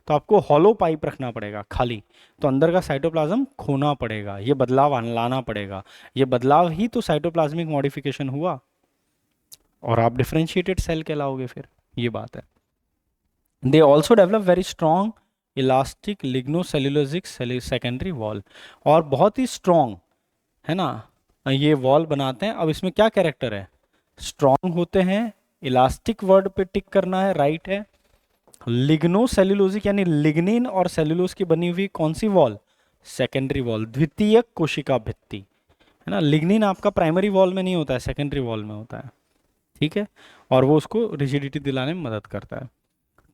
तो आपको हॉलो पाइप रखना पड़ेगा खाली, तो अंदर का साइटोप्लाज्म खोना पड़ेगा, ये बदलाव लाना पड़ेगा। ये बदलाव ही तो साइटोप्लाज्मिक मॉडिफिकेशन हुआ और आप डिफरेंशिएटेड सेल कहलाओगे फिर, ये बात है। They also develop very strong elastic lignocellulosic secondary wall, और बहुत ही स्ट्रॉन्ग, है ना, ये वॉल बनाते हैं। अब इसमें क्या कैरेक्टर है? स्ट्रॉन्ग होते हैं, इलास्टिक वर्ड पे टिक करना है, राइट है। लिग्नोसेल्यूलोजिक यानी लिग्निन और सेल्यूलोज की बनी हुई कौन सी वॉल? सेकेंडरी वॉल, द्वितीयक कोशिका भित्ति, है ना। लिग्निन आपका प्राइमरी वॉल में नहीं होता है, सेकेंडरी वॉल में होता है। ठीक है, और वो उसको रिजिडिटी दिलाने में मदद करता है।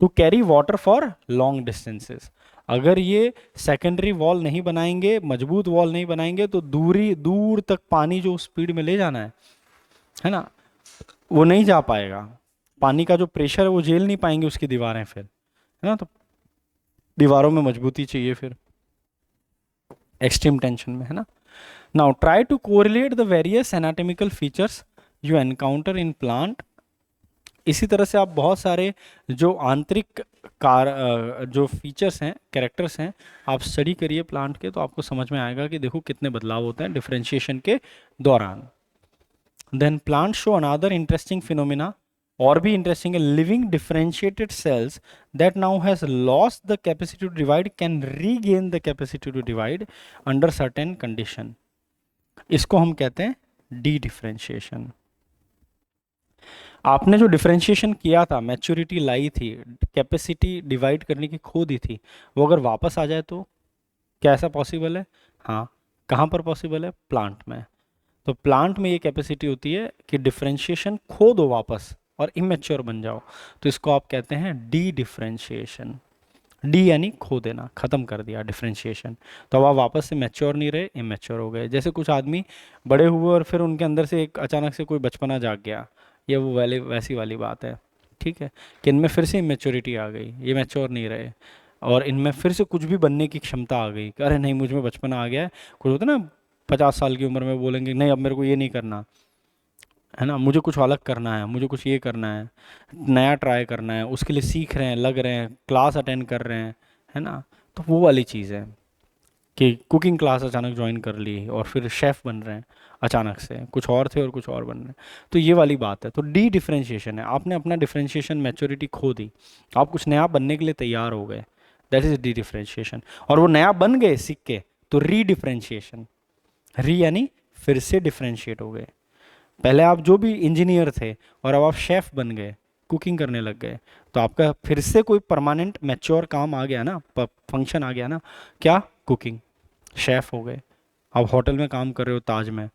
To carry water for long distances, अगर ये सेकेंडरी वॉल नहीं बनाएंगे, मजबूत वॉल नहीं बनाएंगे, तो दूर तक पानी जो स्पीड में ले जाना है ना, वो नहीं जा पाएगा। पानी का जो प्रेशर है वो झेल नहीं पाएंगे उसकी दीवारें फिर, है ना। तो दीवारों में मजबूती चाहिए फिर एक्सट्रीम टेंशन में, है ना। Now try to correlate the various anatomical features you encounter in plant. इसी तरह से आप बहुत सारे जो आंतरिक जो फीचर्स हैं, कैरेक्टर्स हैं, आप स्टडी करिए प्लांट के, तो आपको समझ में आएगा कि देखो कितने बदलाव होते हैं डिफरेंशिएशन के दौरान। Then plant show another interesting phenomena, और भी इंटरेस्टिंग है। Living differentiated cells that now has lost the capacity to divide can regain the capacity to divide under certain condition. इसको हम कहते हैं डी डिफरेंशिएशन। आपने जो डिफरेंशिएशन किया था, मैच्योरिटी लाई थी, कैपेसिटी डिवाइड करने की खो दी थी, वो अगर वापस आ जाए तो क्या ऐसा पॉसिबल है? हाँ, कहाँ पर पॉसिबल है? प्लांट में। तो प्लांट में ये कैपेसिटी होती है कि डिफरेंशिएशन खो दो वापस और इमेच्योर बन जाओ, तो इसको आप कहते हैं डी डिफरेंशिएशन। डी यानी खो देना, खत्म कर दिया डिफरेंशिएशन, तो अब आप वापस से मैच्योर नहीं रहे, इमेच्योर हो गए। जैसे कुछ आदमी बड़े हुए और फिर उनके अंदर से एक अचानक से कोई बचपना जाग गया, ये वो वाली वैसी वाली बात है। ठीक है, कि इनमें फिर से इमेच्योरिटी आ गई, ये मैच्योर नहीं रहे, और इनमें फिर से कुछ भी बनने की क्षमता आ गई कि अरे नहीं मुझ में बचपना आ गया है। कुछ होता है ना 50 साल की उम्र में बोलेंगे नहीं अब मेरे को ये नहीं करना है ना, मुझे कुछ अलग करना है, मुझे कुछ ये करना है, नया ट्राई करना है, उसके लिए सीख रहे हैं, लग रहे हैं, क्लास अटेंड कर रहे हैं, है ना। तो वो वाली चीज़ है कि कुकिंग क्लास अचानक ज्वाइन कर ली और फिर शेफ़ बन रहे हैं, अचानक से कुछ और थे और कुछ और बन रहे हैं। तो ये वाली बात है, तो डी डिफ्रेंशिएशन है, आपने अपना डिफ्रेंशिएशन मैच्योरिटी खो दी, आप कुछ नया बनने के लिए तैयार हो गए, दैट इज डी डिफ्रेंशिएशन। और वो नया बन गए सीख के, तो री डिफ्रेंशिएशन, री यानी फिर से डिफ्रेंशिएट हो गए। पहले आप जो भी इंजीनियर थे और अब आप शेफ़ बन गए, कुकिंग करने लग गए, तो आपका फिर से कोई परमानेंट मैच्योर काम आ गया ना, फंक्शन आ गया ना, क्या, कुकिंग, शेफ़ हो गए। आप होटल में काम कर रहे हो, ताज में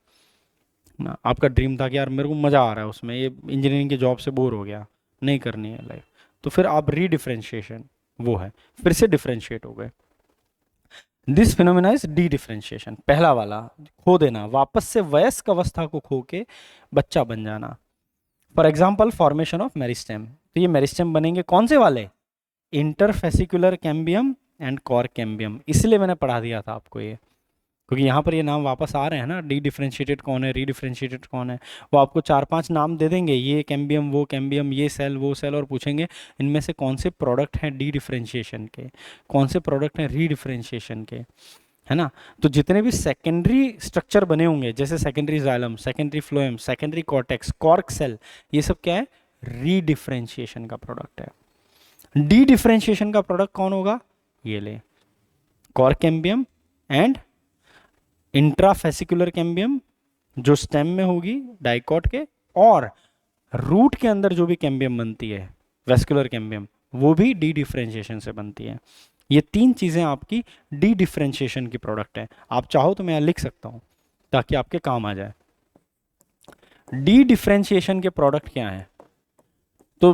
ना, आपका ड्रीम था कि यार मेरे को मज़ा आ रहा है उसमें, ये इंजीनियरिंग की जॉब से बोर हो गया, नहीं करनी है लाइफ, तो फिर आप री डिफ्रेंशिएशन, वो है, फिर से डिफ्रेंशिएट हो गए। This phenomena is D differentiation, पहला वाला, खो देना, वापस से वयस्क अवस्था को खो के बच्चा बन जाना। For example formation of meristem, तो ये मेरिस्टेम बनेंगे कौन से वाले, interfascicular cambium and cork cambium, इसलिए मैंने पढ़ा दिया था आपको ये, क्योंकि यहाँ पर ये नाम वापस आ रहे हैं ना, डी डिफ्रेंशिएटेड कौन है, री डिफ्रेंशिएटेड कौन है, वो आपको 4-5 नाम दे देंगे, ये कैम्बियम वो कैम्बियम, ये सेल वो सेल, और पूछेंगे इनमें से कौन से प्रोडक्ट हैं डी डिफ्रेंशिएशन के, कौन से प्रोडक्ट हैं री डिफ्रेंशिएशन के, है ना। तो जितने भी सेकेंडरी स्ट्रक्चर बने होंगे, जैसे secondary xylem, secondary phloem, secondary cortex, cork cell, ये सब क्या है, री डिफ्रेंशिएशन का प्रोडक्ट है। डी डिफ्रेंशिएशन का प्रोडक्ट कौन होगा, ये ले, cork cambium and intrafascicular cambium जो स्टेम में होगी डाइकॉट के, और रूट के अंदर जो भी कैम्बियम बनती है वेस्कुलर कैम्बियम, वो भी डी डिफ्रेंशिएशन से बनती है। ये 3 चीज़ें आपकी डी डिफ्रेंशिएशन की प्रोडक्ट है। आप चाहो तो मैं यहाँ लिख सकता हूँ ताकि आपके काम आ जाए। डी डिफ्रेंशिएशन के प्रोडक्ट क्या हैं, तो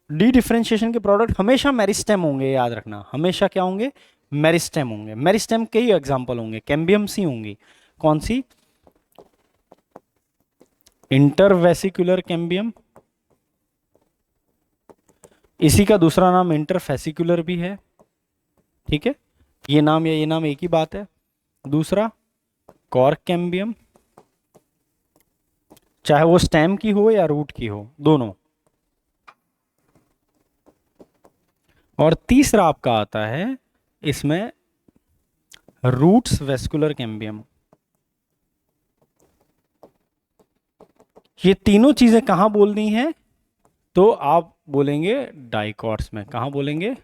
डी डिफ्रेंशिएशन के प्रोडक्ट हमेशा मेरिस्टेम होंगे, याद रखना, हमेशा क्या होंगे, मेरिस्टेम होंगे। मेरिस्टेम के ही एग्जाम्पल होंगे, कैम्बियम सी होंगी, कौन सी, इंटरवेसिकुलर कैम्बियम, इसी का दूसरा नाम इंटरफेसिकुलर भी है, ठीक है, ये नाम या ये नाम एक ही बात है। दूसरा कॉर्क कैम्बियम, चाहे वो स्टेम की हो या रूट की हो, दोनों। और तीसरा आपका आता है इसमें रूट्स वेस्कुलर कैम्बियम। ये तीनों चीजें कहां बोलनी है, तो आप बोलेंगे डाइकॉट्स में। कहां बोलेंगे,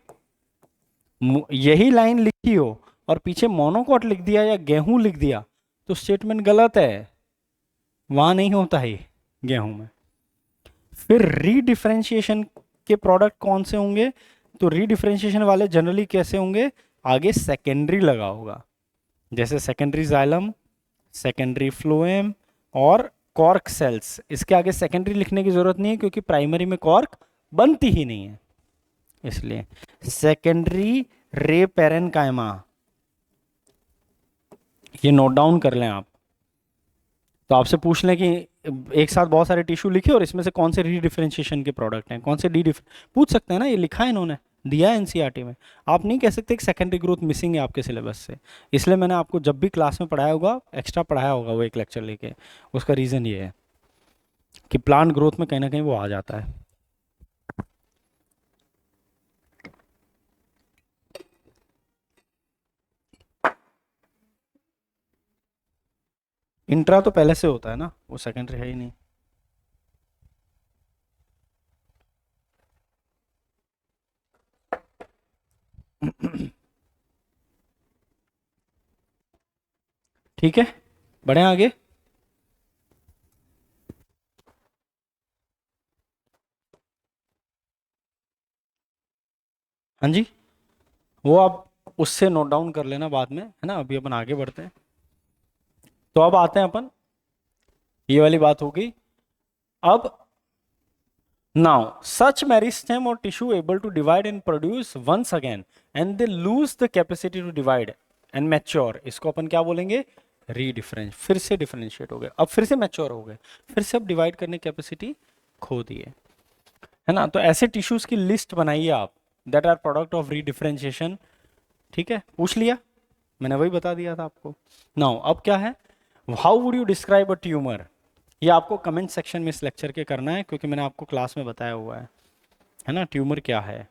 यही लाइन लिखी हो और पीछे मोनोकॉट लिख दिया या गेहूं लिख दिया तो स्टेटमेंट गलत है, वहां नहीं होता है गेहूं में। फिर रीडिफरेंशिएशन के प्रोडक्ट कौन से होंगे, तो रीडिफरेंशिएशन वाले जनरली कैसे होंगे, आगे सेकेंडरी लगा होगा, जैसे सेकेंडरी जाइलम, सेकेंडरी फ्लोएम और कॉर्क सेल्स। इसके आगे सेकेंडरी लिखने की जरूरत नहीं है क्योंकि प्राइमरी में कॉर्क बनती ही नहीं है, इसलिए सेकेंडरी रे पेरेनकाइमा, ये नोट डाउन कर लें आप। तो आपसे पूछ लें कि एक साथ बहुत सारे टिश्यू लिखे और इसमें से कौन से रीडिफरेंशिएशन के प्रोडक्ट हैं, कौन से पूछ सकते हैं ना, ये लिखा है इन्होंने, दिया है एनसीईआरटी में। आप नहीं कह सकते कि सेकेंडरी ग्रोथ मिसिंग है आपके सिलेबस से, इसलिए मैंने आपको जब भी क्लास में पढ़ाया होगा एक्स्ट्रा पढ़ाया होगा वो एक लेक्चर लेके। उसका रीज़न ये है कि प्लांट ग्रोथ में कहीं ना कहीं वो आ जाता है। इंट्रा तो पहले से होता है ना, वो सेकेंडरी है ही नहीं। ठीक है, बढ़े आगे। हाँ जी, वो आप उससे नोट डाउन कर लेना बाद में, है ना, अभी अपन आगे बढ़ते हैं। तो अब आते हैं अपन, ये वाली बात हो गई। अब now such meristem or tissue able to divide and produce once again and they lose the capacity to divide and mature, इसको अपन क्या बोलेंगे, रीडिफरेंस, फिर से डिफरेंशिएट हो गए, अब फिर से मैच्योर हो गए, फिर से अब डिवाइड करने की कैपेसिटी खो दी है। है ना। तो ऐसे टिश्यूज की लिस्ट बनाइए आप, that are product of redifferentiation. ठीक है, पूछ लिया, मैंने वही बता दिया था आपको। नाउ अब क्या है, how would you describe a tumour, ये आपको कमेंट सेक्शन में इस लेक्चर के करना है, क्योंकि मैंने आपको क्लास में बताया हुआ है ना, ट्यूमर क्या है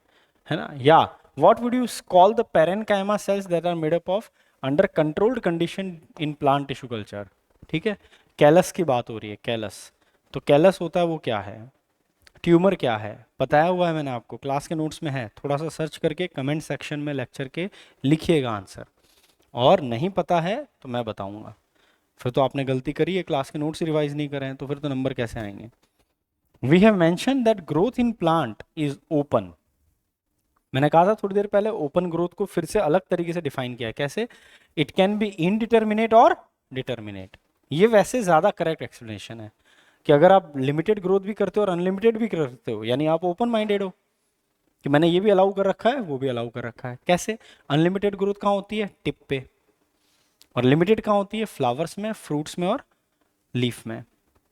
ना। या what would you call the parenchyma cells that are made up of under controlled condition in plant tissue culture. ठीक है, कैलस की बात हो रही है, कैलस। तो कैलस होता है वो क्या है, ट्यूमर क्या है, बताया हुआ है मैंने आपको, क्लास के नोट्स में है, थोड़ा सा सर्च करके कमेंट सेक्शन में लेक्चर के लिखिएगा आंसर, और नहीं पता है तो मैं बताऊंगा। फिर तो आपने गलती करी है, क्लास के नोट्स रिवाइज नहीं करे हैं, तो फिर तो नंबर कैसे आएंगे। We have mention that growth in plant is open. मैंने कहा था थोड़ी देर पहले, ओपन ग्रोथ को फिर से अलग तरीके से डिफाइन किया है, कैसे, इट कैन बी इनडिटर्मिनेट और डिटर्मिनेट। ये वैसे ज्यादा करेक्ट एक्सप्लेनेशन है कि अगर आप लिमिटेड ग्रोथ भी करते हो और अनलिमिटेड भी करते हो, यानी आप ओपन माइंडेड हो कि मैंने ये भी अलाउ कर रखा है, वो भी अलाउ कर रखा है। कैसे, अनलिमिटेड ग्रोथ कहाँ होती है, टिप पे, और लिमिटेड कहाँ होती है, फ्लावर्स में, फ्रूट्स में और लीफ में।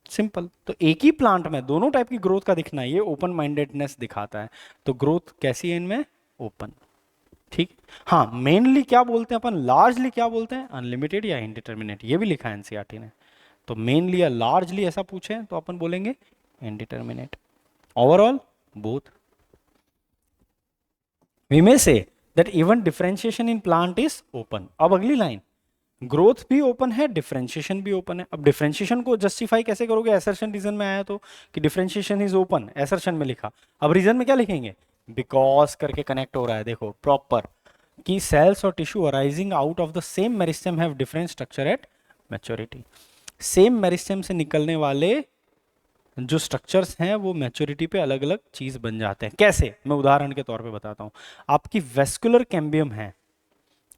सिंपल। तो एक ही प्लांट में दोनों टाइप की ग्रोथ का दिखना, ये ओपन माइंडेडनेस दिखाता है। तो ग्रोथ कैसी है इनमें, ओपन। ठीक। हाँ, मेनली क्या बोलते हैं अपन, लार्जली क्या बोलते हैं, अनलिमिटेड या इनडिटर्मिनेट, ये भी लिखा है एनसीईआरटी ने। तो मेनली या लार्जली ऐसा पूछे तो अपन बोलेंगे indeterminate. Overall both. We may say that even differentiation in plant is open. अब अगली लाइन, ग्रोथ भी ओपन है, डिफरेंशिएशन भी ओपन है। अब डिफरेंशिएशन को जस्टिफाई कैसे करोगे, असर्शन रीजन में आया तो कि डिफरेंशिएशन इज ओपन, असर्शन में लिखा, अब रीजन में क्या लिखेंगे, बिकॉज करके कनेक्ट हो रहा है, देखो प्रॉपर, कि सेल्स और tissue arising out of the same meristem have different structure at maturity. Same meristem से निकलने वाले जो स्ट्रक्चर्स हैं वो मैच्योरिटी पे अलग अलग चीज बन जाते हैं। कैसे, मैं उदाहरण के तौर पे बताता हूँ। आपकी वेस्कुलर कैम्बियम है,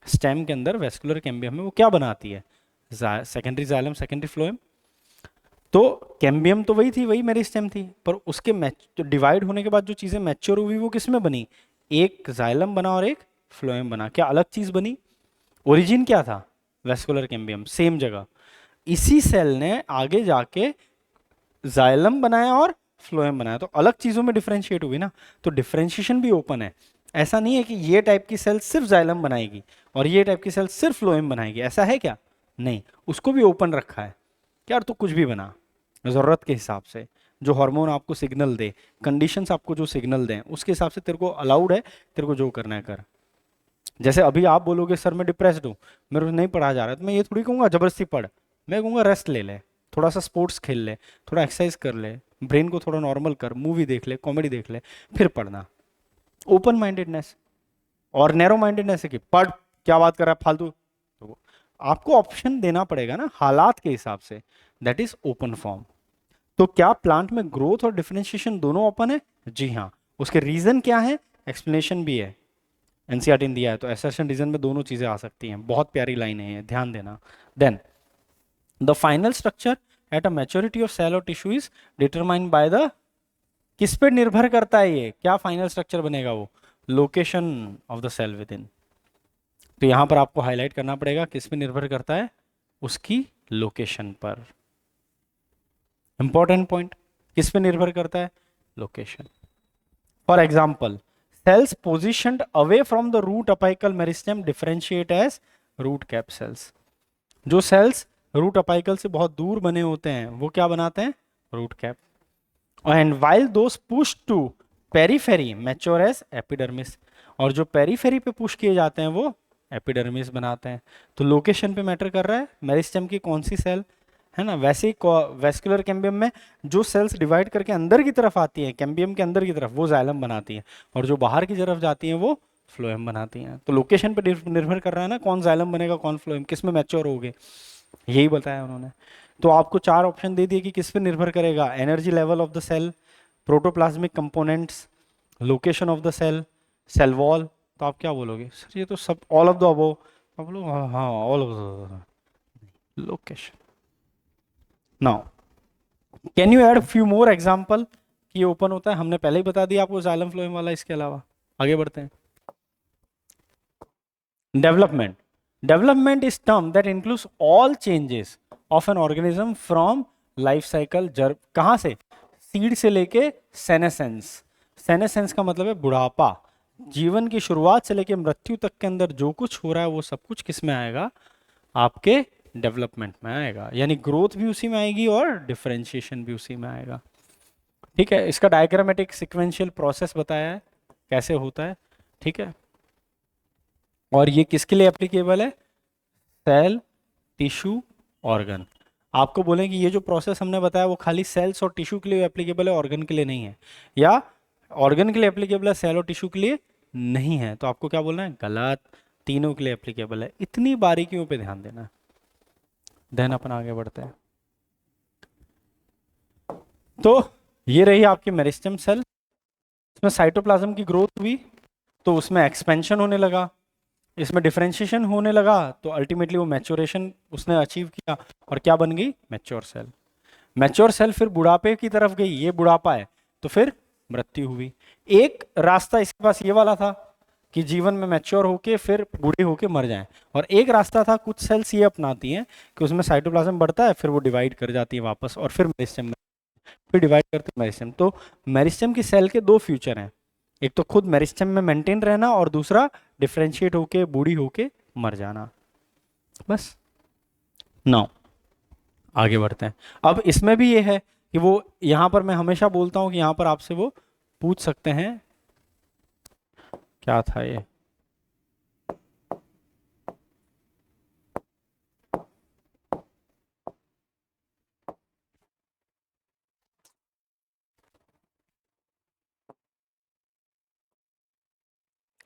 स्टेम के अंदर वेस्कुलर कैम्बियम में वो क्या बनाती है, सेकेंडरी जाइलम, सेकेंडरी फ्लोएम। तो कैम्बियम तो वही थी, वही मेरी स्टेम थी, पर उसके डिवाइड होने के बाद जो चीजें मैच्योर हुई वो किसमें बनी, एक जाइलम बना और एक फ्लोएम बना। क्या अलग चीज बनी, ओरिजिन क्या था, वेस्कुलर कैम्बियम, सेम जगह। इसी सेल ने आगे जाके जाइलम बनाया और फ्लोएम बनाया, तो अलग चीजों में डिफरेंशिएट हुई ना। तो डिफरेंशिएशन भी ओपन है। ऐसा नहीं है कि ये टाइप की सेल सिर्फ जाइलम बनाएगी और ये टाइप की सेल सिर्फ फ्लोएम बनाएगी, ऐसा है क्या, नहीं, उसको भी ओपन रखा है। यार तो कुछ भी बना, जरूरत के हिसाब से, जो हार्मोन आपको सिग्नल दे, कंडीशंस आपको जो सिग्नल दें, उसके हिसाब से तेरे को अलाउड है, तेरे को जो करना है कर। जैसे अभी आप बोलोगे सर मैं डिप्रेस्ड हूँ, मेरे को नहीं पढ़ा जा रहा है, तो मैं ये थोड़ी कहूँगा जबरदस्ती पढ़, मैं कहूँगा रेस्ट ले ले, थोड़ा सा स्पोर्ट्स खेल ले, थोड़ा एक्सरसाइज कर ले, ब्रेन को थोड़ा नॉर्मल कर, मूवी देख ले, कॉमेडी देख ले, फिर पढ़ना। Open mindedness. और नैरो माइंडेडनेस है कि पढ़, क्या बात कर रहा है फालतू, तो आपको ऑप्शन देना पड़ेगा ना हालात के हिसाब से, दैट इज ओपन फॉर्म। तो क्या प्लांट में ग्रोथ और डिफरेंशिएशन दोनों ओपन है, जी हाँ। उसके रीजन क्या है, एक्सप्लेनेशन भी है, एनसीईआरटी ने दिया है। तो असर्शन रीजन में दोनों चीजें आ सकती हैं, बहुत प्यारी लाइन है ये, ध्यान देना। Then the final structure at a maturity of cell और tissue is determined by the, किस पे निर्भर करता है ये, क्या फाइनल स्ट्रक्चर बनेगा वो, location of the cell within. तो यहां पर आपको हाईलाइट करना पड़ेगा किस पे निर्भर करता है, उसकी लोकेशन पर। इंपॉर्टेंट पॉइंट, किस पे निर्भर करता है, location. For example, cells positioned away from the root apical meristem differentiate as root cap cells। जो cells root apical से बहुत दूर बने होते हैं वो क्या बनाते हैं, root cap। and while those pushed to periphery mature as epidermis। और जो पेरीफेरी पे पुश किए जाते हैं वो एपिडर्मिस बनाते हैं। तो लोकेशन पे मैटर कर रहा है मेरिस्टेम की कौन सी सेल, है ना। वैसे ही वेस्कुलर कैम्बियम में जो सेल्स डिवाइड करके अंदर की तरफ आती हैं, कैम्बियम के अंदर की तरफ, वो जाइलम बनाती हैं, और जो बाहर की तरफ जाती हैं वो फ्लोएम बनाती हैं। तो लोकेशन पे निर्भर कर रहा है ना, कौन जाइलम बनेगा कौन फ्लोएम, किस में मैच्योर होगे, यही बताया उन्होंने। तो आपको चार ऑप्शन दे दिए कि किस पे निर्भर करेगा, energy level of the cell, protoplasmic components, location of the cell, cell wall. तो आप क्या बोलोगे, सर ये तो सब ऑल ऑफ द अबव। आप बोलो हाँ हाँ all of the, location. Now can you add few more example कि ये ओपन होता है, हमने पहले ही बता दिया आपको जाइलम फ्लोएम वाला, इसके अलावा आगे बढ़ते हैं। Development, development is term that includes all changes of an organism from life cycle, कहां से, सीड से लेके सेनेसेंस, सेनेसेंस का मतलब है बुढ़ापा। जीवन की शुरुआत से लेकर मृत्यु तक के अंदर जो कुछ हो रहा है वो सब कुछ किस में आएगा, आपके डेवलपमेंट में आएगा, यानी ग्रोथ भी उसी में आएगी और डिफरेंशिएशन भी उसी में आएगा। ठीक है, इसका डायग्रामेटिक सिक्वेंशियल प्रोसेस बताया है कैसे होता है। ठीक है, और ये किसके लिए एप्लीकेबल है, सेल, टिश्यू, ऑर्गन। आपको बोलें कि ये जो प्रोसेस हमने बताया वो खाली सेल्स और टिश्यू के लिए एप्लीकेबल है, ऑर्गन के लिए नहीं है, या ऑर्गन के लिए एप्लीकेबल है, सेल और टिश्यू के लिए नहीं है, तो आपको क्या बोलना है, गलत, तीनों के लिए एप्लीकेबल है। इतनी बारीकियों पे ध्यान देना। देन अपन आगे बढ़ते हैं। तो ये रही आपकी मेरिस्टेम सेल, इसमें साइटोप्लाज्म की ग्रोथ हुई तो उसमें एक्सपेंशन होने लगा, इसमें डिफरेंशिएशन होने लगा, तो अल्टीमेटली वो मैच्योरेशन उसने अचीव किया और क्या बन गई, मैच्योर सेल। मैच्योर सेल फिर बुढ़ापे की तरफ गई, ये बुढ़ापा है, तो फिर मृत्यु हुई। एक रास्ता इसके पास ये वाला था कि जीवन में मैच्योर होके फिर बूढ़े होके मर जाएं, और एक रास्ता था कुछ सेल्स ये अपनाती हैं कि उसमें साइटोप्लाज्म बढ़ता है, फिर वो डिवाइड कर जाती है वापस और फिर मेरिस्टेम में फिर डिवाइड करते हैं मेरिस्टेम। तो मेरिस्टेम की सेल के दो फ्यूचर हैं, एक तो खुद मेरिस्टेम में मेंटेन रहना और दूसरा डिफरेंशिएट होके बूढ़ी होके मर जाना। बस नाउ आगे बढ़ते हैं। अब इसमें भी ये है कि वो यहां पर मैं हमेशा बोलता हूं कि यहां पर आपसे वो पूछ सकते हैं, क्या था ये,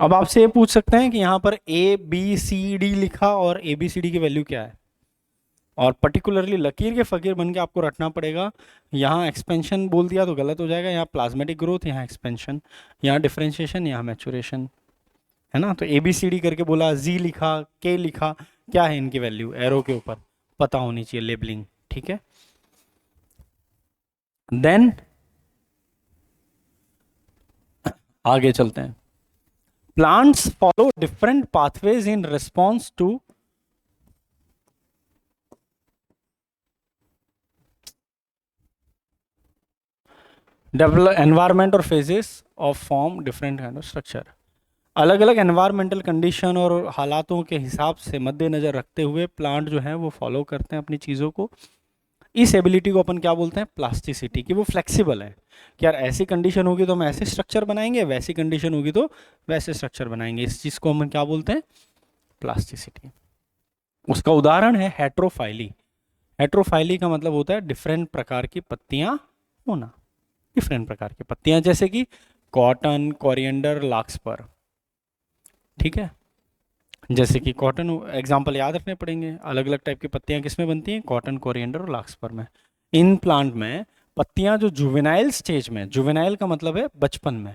अब आपसे ये पूछ सकते हैं कि यहां पर ए बी सी डी लिखा और ए बी सी डी की वैल्यू क्या है, और पर्टिकुलरली लकीर के फकीर बन के आपको रटना पड़ेगा। यहाँ एक्सपेंशन बोल दिया तो गलत हो जाएगा, यहाँ प्लाज्मेटिक ग्रोथ, यहाँ एक्सपेंशन, यहाँ डिफरेंशिएशन, यहाँ मैचुरेशन, है ना। तो ए बी सी डी करके बोला, जी लिखा, के लिखा, क्या है इनकी वैल्यू, एरो के ऊपर पता होनी चाहिए, लेबलिंग। ठीक है, देन आगे चलते हैं। Plants follow different pathways in response to develop environment और phases of form different kind of structure. अलग अलग एनवायरमेंटल कंडीशन और हालातों के हिसाब से मद्देनजर रखते हुए प्लांट जो है वो फॉलो करते हैं अपनी चीज़ों को। इस एबिलिटी को अपन क्या बोलते हैं, प्लास्टिसिटी, कि वो फ्लेक्सिबल है कि यार ऐसी कंडीशन होगी तो हम ऐसे स्ट्रक्चर बनाएंगे, वैसी कंडीशन होगी तो वैसे स्ट्रक्चर बनाएंगे। इस चीज़ को हम क्या बोलते हैं, प्लास्टिसिटी। उसका उदाहरण है हेट्रोफाइली। हेट्रोफाइली का मतलब होता है डिफरेंट प्रकार की पत्तियां होना, डिफरेंट प्रकार की पत्तियां, जैसे कि कॉटन, कोरिएंडर, लार्कस्पर। ठीक है, जैसे कि कॉटन, एग्जाम्पल याद रखने पड़ेंगे, अलग अलग टाइप की पत्तियां किसमें बनती हैं, कॉटन, कोरिएंडर और लार्कस्पर में। इन प्लांट में पत्तियां जो जुवेनाइल स्टेज में, जुवेनाइल का मतलब है बचपन में,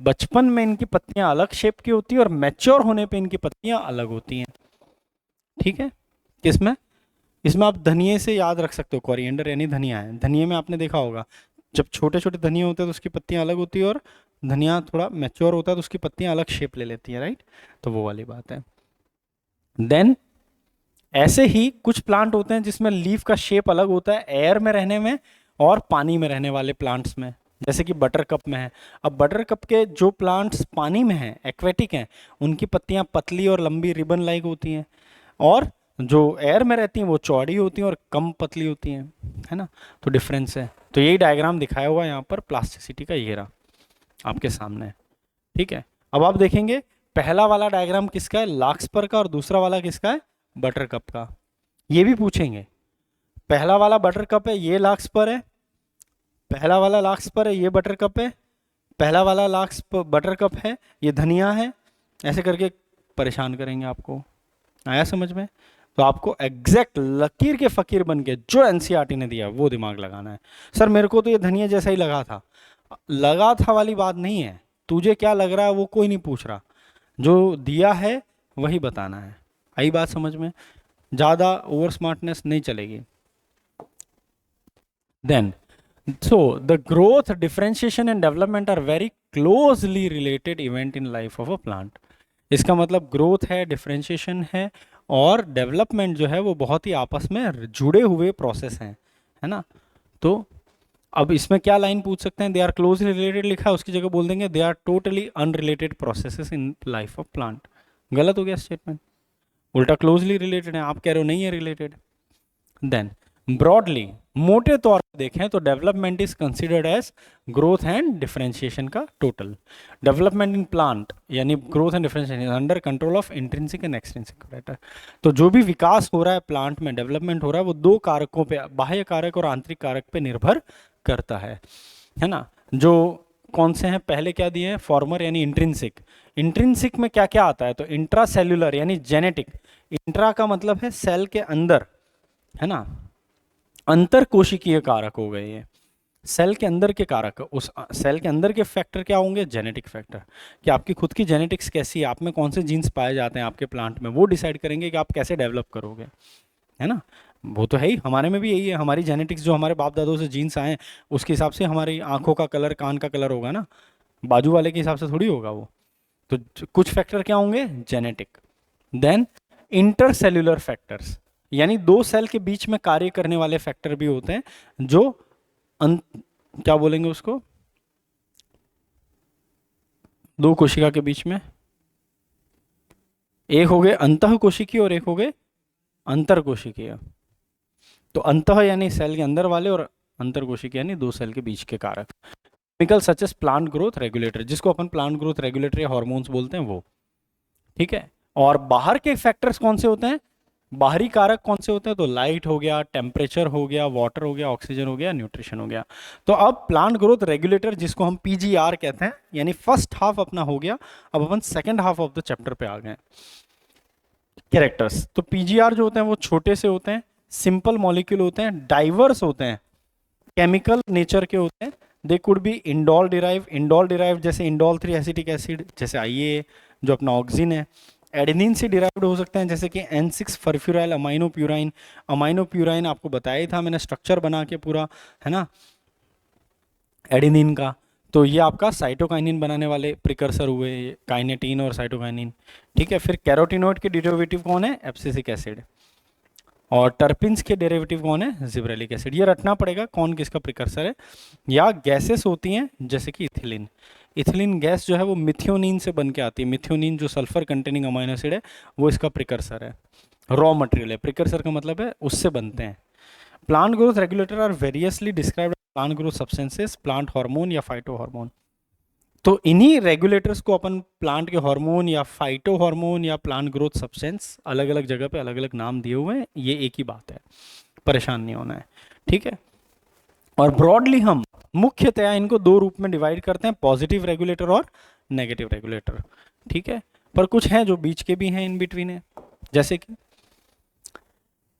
बचपन में इनकी पत्तियां अलग शेप की होती है और मैच्योर होने पे इनकी पत्तियां अलग होती हैं। ठीक है, किसमें, इसमें आप धनिए से याद रख सकते हो, कोरिएंडर यानी धनिया है, धनिए में आपने देखा होगा जब छोटे छोटे धनिए होते हैं तो उसकी पत्तियां अलग होती है, और धनिया थोड़ा मैच्योर होता है तो उसकी पत्तियां अलग शेप ले लेती है, राइट। तो वो वाली बात है। देन ऐसे ही कुछ प्लांट होते हैं जिसमें लीफ का शेप अलग होता है, एयर में रहने में और पानी में रहने वाले प्लांट्स में, जैसे कि बटर कप में है। अब बटर कप के जो प्लांट्स पानी में हैं, एक्वेटिक हैं, उनकी पत्तियां पतली और लंबी रिबन लाइक होती हैं, और जो एयर में रहती हैं वो चौड़ी होती हैं और कम पतली होती हैं, है ना। तो डिफरेंस है। तो यही डायग्राम दिखाया हुआ है यहाँ पर प्लास्टिसिटी का, ये रहा आपके सामने। ठीक है, अब आप देखेंगे पहला वाला डायग्राम किसका है, लार्कस्पर का, और दूसरा वाला किसका है, बटर कप का। ये भी पूछेंगे, पहला वाला बटर कप है, ये लार्कस्पर है, पहला वाला लार्कस्पर है, ये बटर कप है, पहला वाला लार्कस्पर बटर कप है, ये धनिया है, ऐसे करके परेशान करेंगे आपको। आया समझ में। तो आपको एग्जैक्ट लकीर के फकीर बन के जो एनसीईआरटी ने दिया वो दिमाग लगाना है। सर मेरे को तो ये धनिया जैसा ही लगा था वाली बात नहीं है, तुझे क्या लग रहा है वो कोई नहीं पूछ रहा, जो दिया है वही बताना है। आई बात समझ में, ज़्यादा ओवर स्मार्टनेस नहीं चलेगी। Then so the growth, differentiation and development are very closely related event in life of a plant। इसका मतलब ग्रोथ है, डिफरेंशिएशन है और डेवलपमेंट जो है वो बहुत ही आपस में जुड़े हुए प्रोसेस हैं, है ना। तो अब इसमें क्या लाइन पूछ सकते हैं, दे आर क्लोजली रिलेटेड लिखा है, उसकी जगह बोल देंगे they are totally unrelated processes in life of plant. गलत हो गया स्टेटमेंट, उल्टा क्लोजली रिलेटेड है, आप कह रहे हो नहीं है रिलेटेड। देन ब्रॉडली, मोटे तौर पर देखें तो development is considered as growth and differentiation का टोटल। डेवलपमेंट इन प्लांट यानी growth and differentiation under control of intrinsic and extrinsic factor. तो जो भी विकास हो रहा है प्लांट में, डेवलपमेंट हो रहा है, वो दो कारकों पे, बाह्य कारक और आंतरिक कारक पे निर्भर करता है ना। जो कौन से हैं, पहले क्या दिए हैं, फॉर्मर यानी इंट्रिंसिक। इंट्रिंसिक में क्या क्या आता है, तो इंट्रा सेल्यूलर यानी जेनेटिक, इंट्रा का मतलब है सेल के अंदर, है ना, अंतर कोशिकीय कारक हो गए ये, सेल के अंदर के कारक, उस सेल के अंदर के फैक्टर क्या होंगे, जेनेटिक फैक्टर, कि आपकी खुद की जेनेटिक्स कैसी है, आप में कौन से जीन्स पाए जाते हैं आपके प्लांट में, वो डिसाइड करेंगे कि आप कैसे डेवलप करोगे, है ना। वो तो है ही, हमारे में भी यही है, हमारी जेनेटिक्स जो हमारे बाप दादों से जीन्स आए उसके हिसाब से हमारी आंखों का कलर, कान का कलर होगा ना, बाजू वाले के हिसाब से थोड़ी होगा वो। तो कुछ फैक्टर क्या होंगे, जेनेटिक। देन इंटरसेल्यूलर फैक्टर्स यानी दो सेल के बीच में कार्य करने वाले फैक्टर भी होते हैं, जो क्या बोलेंगे उसको, दो कोशिका के बीच में, एक हो गए अंतः कोशिकीय और एक हो गए अंतर कोशिकीय। तो अंतः यानी सेल के अंदर वाले और अंतर कोशिकीय यानी दो सेल के बीच के कारक। Chemical such as plant growth regulator, जिसको अपन प्लांट ग्रोथ रेगुलेटर या हार्मोन्स बोलते हैं वो, ठीक है। और बाहर के फैक्टर्स कौन से होते हैं, बाहरी कारक कौन से होते हैं, तो लाइट हो गया, टेम्परेचर हो गया, वाटर हो गया, ऑक्सीजन हो गया, न्यूट्रिशन हो गया। तो अब प्लांट ग्रोथ रेगुलेटर जिसको हम पीजीआर कहते हैं, यानी फर्स्ट हाफ अपना हो गया, अब अपन second half of the chapter पे आ गए। कैरेक्टर्स, तो पीजीआर जो होते हैं वो छोटे से होते हैं, सिंपल मॉलिक्यूल होते हैं, डाइवर्स होते हैं, केमिकल नेचर के होते हैं। They could be indole derive जैसे इंडोल 3 एसिटिक एसिड, जैसे आईए जो अपना ऑक्सीजन है। एडेनिन से डिराइव्ड हो सकते हैं जैसे कि N6 फर्फ्यूराइल अमाइनोप्यूराइन। अमाइनोप्यूराइन आपको बताया ही था मैंने स्ट्रक्चर बना के पूरा, है ना, एडेनिन का। तो ये आपका साइटोकाइनिन बनाने वाले प्रिकर्सर हुए, काइनेटीन और साइटोकाइनिन, ठीक है। फिर कैरोटिनोइड के डेरिवेटिव कौन है, एब्सिसिक एसिड। और टर्पिन्स के डेरिवेटिव कौन है, जिब्रेलिक एसिड। ये रटना पड़ेगा कौन किसका प्रिकर्सर है। या गैसेस होती हैं जैसे कि इथिलीन, इथिलीन गैस जो है वो मिथियोनिन से बन के आती है। मिथियोनिन जो सल्फर कंटेनिंग अमाइनो एसिड है वो इसका प्रिकर्सर है, रॉ मटेरियल है। प्रिकर्सर का मतलब है उससे बनते हैं। Plant growth regulator are variously described plant growth substances, plant hormone या फाइटो हार्मोन। तो इन्हीं रेगुलेटर्स को अपन प्लांट के हार्मोन या फाइटो हार्मोन या प्लांट ग्रोथ सब्सटेंस, अलग अलग जगह पे अलग अलग नाम दिए हुए हैं, ये एक ही बात है, परेशान नहीं होना है, ठीक है। और ब्रॉडली हम मुख्यतया इनको दो रूप में डिवाइड करते हैं, पॉजिटिव रेगुलेटर और नेगेटिव रेगुलेटर, ठीक है। पर कुछ हैं जो बीच के भी हैं, इन बिटवीन है, जैसे कि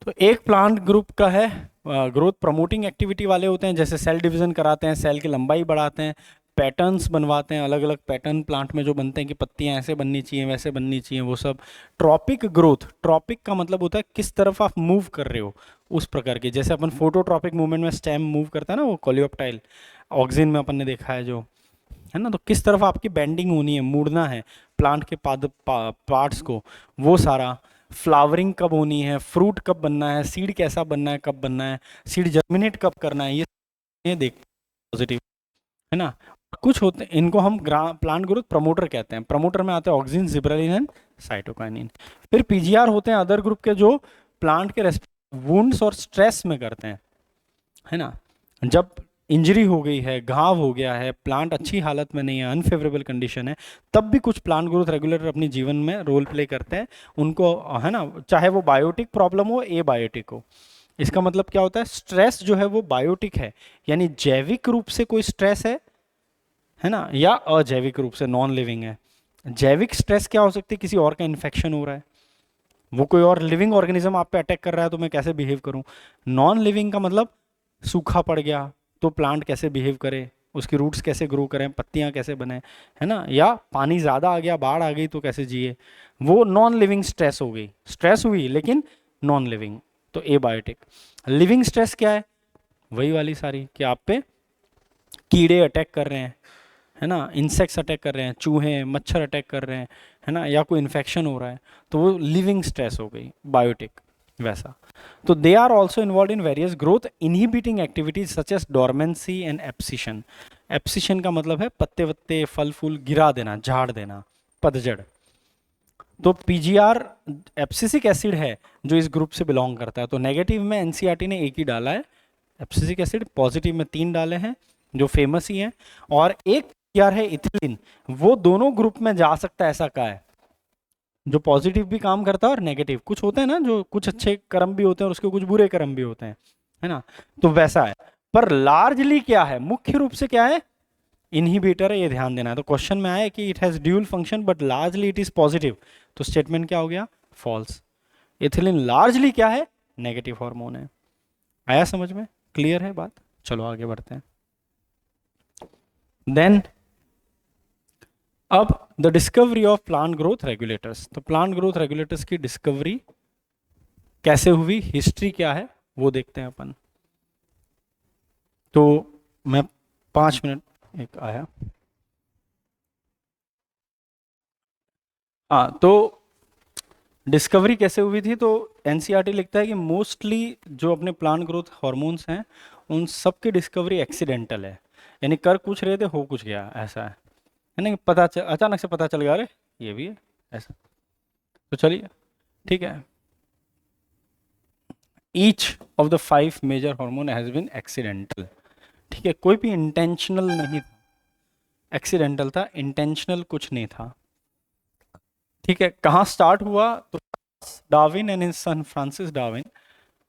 तो एक प्लांट ग्रुप का है ग्रोथ प्रमोटिंग एक्टिविटी वाले होते हैं, जैसे सेल डिवीजन कराते हैं, सेल की लंबाई बढ़ाते हैं, पैटर्न्स बनवाते हैं, अलग अलग पैटर्न प्लांट में जो बनते हैं कि पत्तियां ऐसे बननी चाहिए, वैसे बननी चाहिए, वो सब। ट्रॉपिक ग्रोथ, ट्रॉपिक का मतलब होता है किस तरफ आप मूव कर रहे हो, उस प्रकार के। जैसे अपन फोटोट्रॉपिक मूवमेंट में स्टेम मूव करता है ना, वो कोलियोप्टाइल ऑक्सिन में अपन ने देखा है जो, है ना। तो किस तरफ आपकी बेंडिंग होनी है, मुड़ना है प्लांट के पार्ट्स को, वो सारा। फ्लावरिंग कब होनी है, फ्रूट कब बनना है, सीड कैसा बनना है, कब बनना है, सीड जर्मिनेट कब करना है, ये देख पॉजिटिव, है ना। कुछ होते हैं इनको हम प्लांट ग्रोथ प्रमोटर कहते हैं। प्रमोटर में आते हैं ऑक्सिन, जिब्रेलिन एंड साइटोकाइनिन। फिर पीजीआर होते हैं अदर ग्रुप के, जो प्लांट के वुंड्स और स्ट्रेस में करते हैं, है ना। जब इंजरी हो गई है, घाव हो गया है, प्लांट अच्छी हालत में नहीं है, अनफेवरेबल कंडीशन है, तब भी कुछ प्लांट ग्रोथ रेगुलेटर अपनी जीवन में रोल प्ले करते हैं उनको, है ना। चाहे वो बायोटिक प्रॉब्लम हो, ए बायोटिक हो। इसका मतलब क्या होता है, स्ट्रेस जो है वो बायोटिक है, यानी जैविक रूप से कोई स्ट्रेस है ना, या अजैविक रूप से नॉन लिविंग है। जैविक स्ट्रेस क्या हो सकती है, किसी और का इन्फेक्शन हो रहा है, वो कोई और लिविंग ऑर्गेनिज्म आप पे अटैक कर रहा है, तो मैं कैसे बिहेव करूं। नॉन लिविंग का मतलब सूखा पड़ गया तो प्लांट कैसे बिहेव करे, उसकी रूट्स कैसे ग्रो करें, पत्तियां कैसे बने, है ना। या पानी ज़्यादा आ गया, बाढ़ आ गई तो कैसे जिए, वो नॉन लिविंग स्ट्रेस हो गई। स्ट्रेस हुई लेकिन नॉन लिविंग, तो ए बायोटिक। लिविंग स्ट्रेस क्या है, वही वाली सारी कि आप पे कीड़े अटैक कर रहे हैं, है ना, इंसेक्ट्स अटैक कर रहे हैं, चूहे मच्छर अटैक कर रहे हैं, है ना, या कोई इन्फेक्शन हो रहा है, तो वो लिविंग स्ट्रेस हो गई, बायोटिक। वैसा। तो they are also involved in various growth inhibiting activities such as dormancy and abscission. Abscission का मतलब है पत्ते वत्ते फल फूल गिरा देना, झाड़ देना, पतझड़। तो पीजीआर एप्सिसिक एसिड है जो इस ग्रुप से बिलोंग करता है। तो नेगेटिव में एनसीईआरटी ने एक ही डाला है एप्सिसिक एसिड, पॉजिटिव में 3 डाले हैं जो फेमस ही हैं, और एक यार है इथिलीन, वो दोनों ग्रुप में जा सकता है, ऐसा कहा है, जो पॉजिटिव भी काम करता है और नेगेटिव। कुछ होते हैं ना जो कुछ अच्छे कर्म भी होते हैं और उसके कुछ बुरे कर्म भी होते हैं, है ना, तो वैसा है। पर लार्जली क्या है, मुख्य रूप से क्या है, इनहिबिटर है, ये ध्यान देना है। तो क्वेश्चन में आया कि it has dual function but largely it is positive, तो स्टेटमेंट क्या हो गया, फॉल्स। इथिलीन लार्जली क्या है, नेगेटिव हार्मोन है। आया समझ में, क्लियर है बात, चलो आगे बढ़ते हैं। देन अब the discovery of plant growth regulators. तो प्लांट ग्रोथ रेगुलेटर्स की डिस्कवरी कैसे हुई, हिस्ट्री क्या है, वो देखते हैं अपन। तो मैं 5 मिनट, एक आया, हाँ, तो डिस्कवरी कैसे हुई थी। तो एनसीईआरटी लिखता है कि मोस्टली जो अपने प्लांट ग्रोथ हार्मोन्स हैं उन सब की डिस्कवरी एक्सीडेंटल है, यानी कर कुछ रहे थे हो कुछ गया, ऐसा है ना, कि अचानक से पता चल गया अरे ये भी है, ऐसा। तो चलिए ठीक है, each of the 5 major hormone has been accidental. ठीक है, कोई भी इंटेंशनल नहीं था, एक्सीडेंटल था, इंटेंशनल कुछ नहीं था। ठीक है, कहाँ स्टार्ट हुआ, तो Darwin and his son Francis Darwin.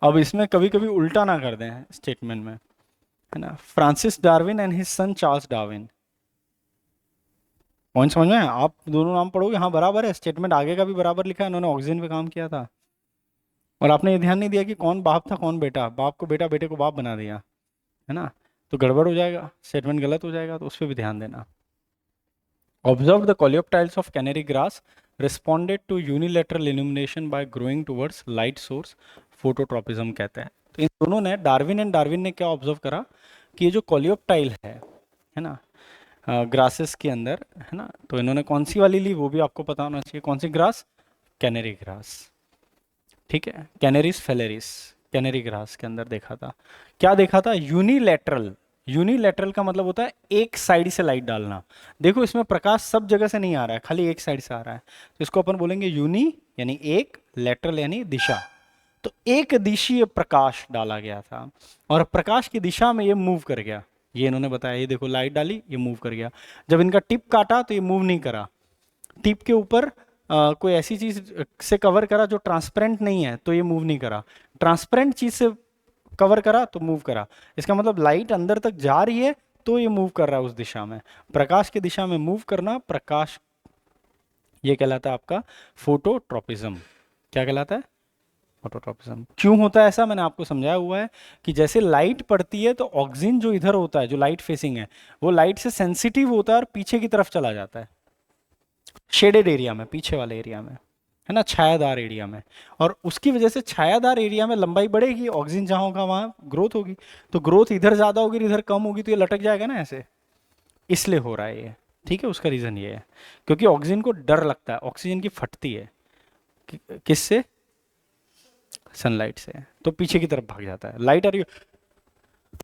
अब इसमें कभी कभी उल्टा ना कर दें स्टेटमेंट में, है ना, Francis Darwin and his son Charles Darwin. Point समझ में आया? आप दोनों नाम पढ़ोगे, हाँ बराबर है, स्टेटमेंट आगे का भी बराबर लिखा है, उन्होंने ऑक्सीजन पे काम किया था। और आपने ये ध्यान नहीं दिया कि कौन बाप था कौन बेटा, बाप को बेटा, बेटे को बाप बना दिया, है ना, तो गड़बड़ हो जाएगा, स्टेटमेंट गलत हो जाएगा, तो उस पर भी ध्यान देना। Observe the coleoptiles of canary grass responded to unilateral illumination by growing towards light source, phototropism कहते हैं। तो इन दोनों ने, डार्विन एंड डार्विन ने क्या ऑब्जर्व करा कि ये जो कोलियोप्टाइल है ना, ग्रासेस के अंदर, है ना, तो इन्होंने कौन सी वाली ली वो भी आपको पता होना चाहिए, कौन सी ग्रास, कैनरी ग्रास। ठीक है, कैनरीज फेलेरिस, कैनरी ग्रास के अंदर देखा था। क्या देखा था, यूनिलैटरल। यूनिलैटरल का मतलब होता है एक साइड से लाइट डालना। देखो इसमें प्रकाश सब जगह से नहीं आ रहा है, खाली एक साइड से आ रहा है, तो इसको अपन बोलेंगे यूनी यानी एक, लैटरल यानी दिशा। तो एक दिशीय प्रकाश डाला गया था और प्रकाश की दिशा में ये मूव कर गया, ये इन्होंने बताया। ये देखो लाइट डाली, ये मूव कर गया। जब इनका टिप काटा तो ये मूव नहीं करा, टिप के ऊपर कोई ऐसी चीज से कवर करा जो ट्रांसपेरेंट नहीं है तो ये मूव नहीं करा, ट्रांसपेरेंट चीज से कवर करा तो मूव करा। इसका मतलब लाइट अंदर तक जा रही है तो ये मूव कर रहा है उस दिशा में। प्रकाश की दिशा में मूव करना, प्रकाश, ये कहलाता है आपका फोटोट्रॉपिज्म। क्या कहलाता है, फोटोट्रॉपिज्म। क्यों होता है ऐसा, मैंने आपको समझाया हुआ है कि जैसे लाइट पड़ती है तो ऑक्सीजन जो इधर होता है, जो लाइट फेसिंग है, वो लाइट से सेंसिटिव होता है और पीछे की तरफ चला जाता है, शेडेड एरिया में, पीछे वाले एरिया में, है ना, छायादार एरिया में। और उसकी वजह से छायादार एरिया में लंबाई बढ़ेगी, ऑक्सीजन जहाँ होगा वहाँ ग्रोथ होगी, तो ग्रोथ इधर ज़्यादा होगी इधर कम होगी, तो ये लटक जाएगा ना ऐसे, इसलिए हो रहा है ये। ठीक है, उसका रीज़न ये है क्योंकि ऑक्सीजन को डर लगता है, ऑक्सीजन की फटती है किससे, सनलाइट से, तो पीछे की तरफ भाग जाता है, लाइट आ रही हो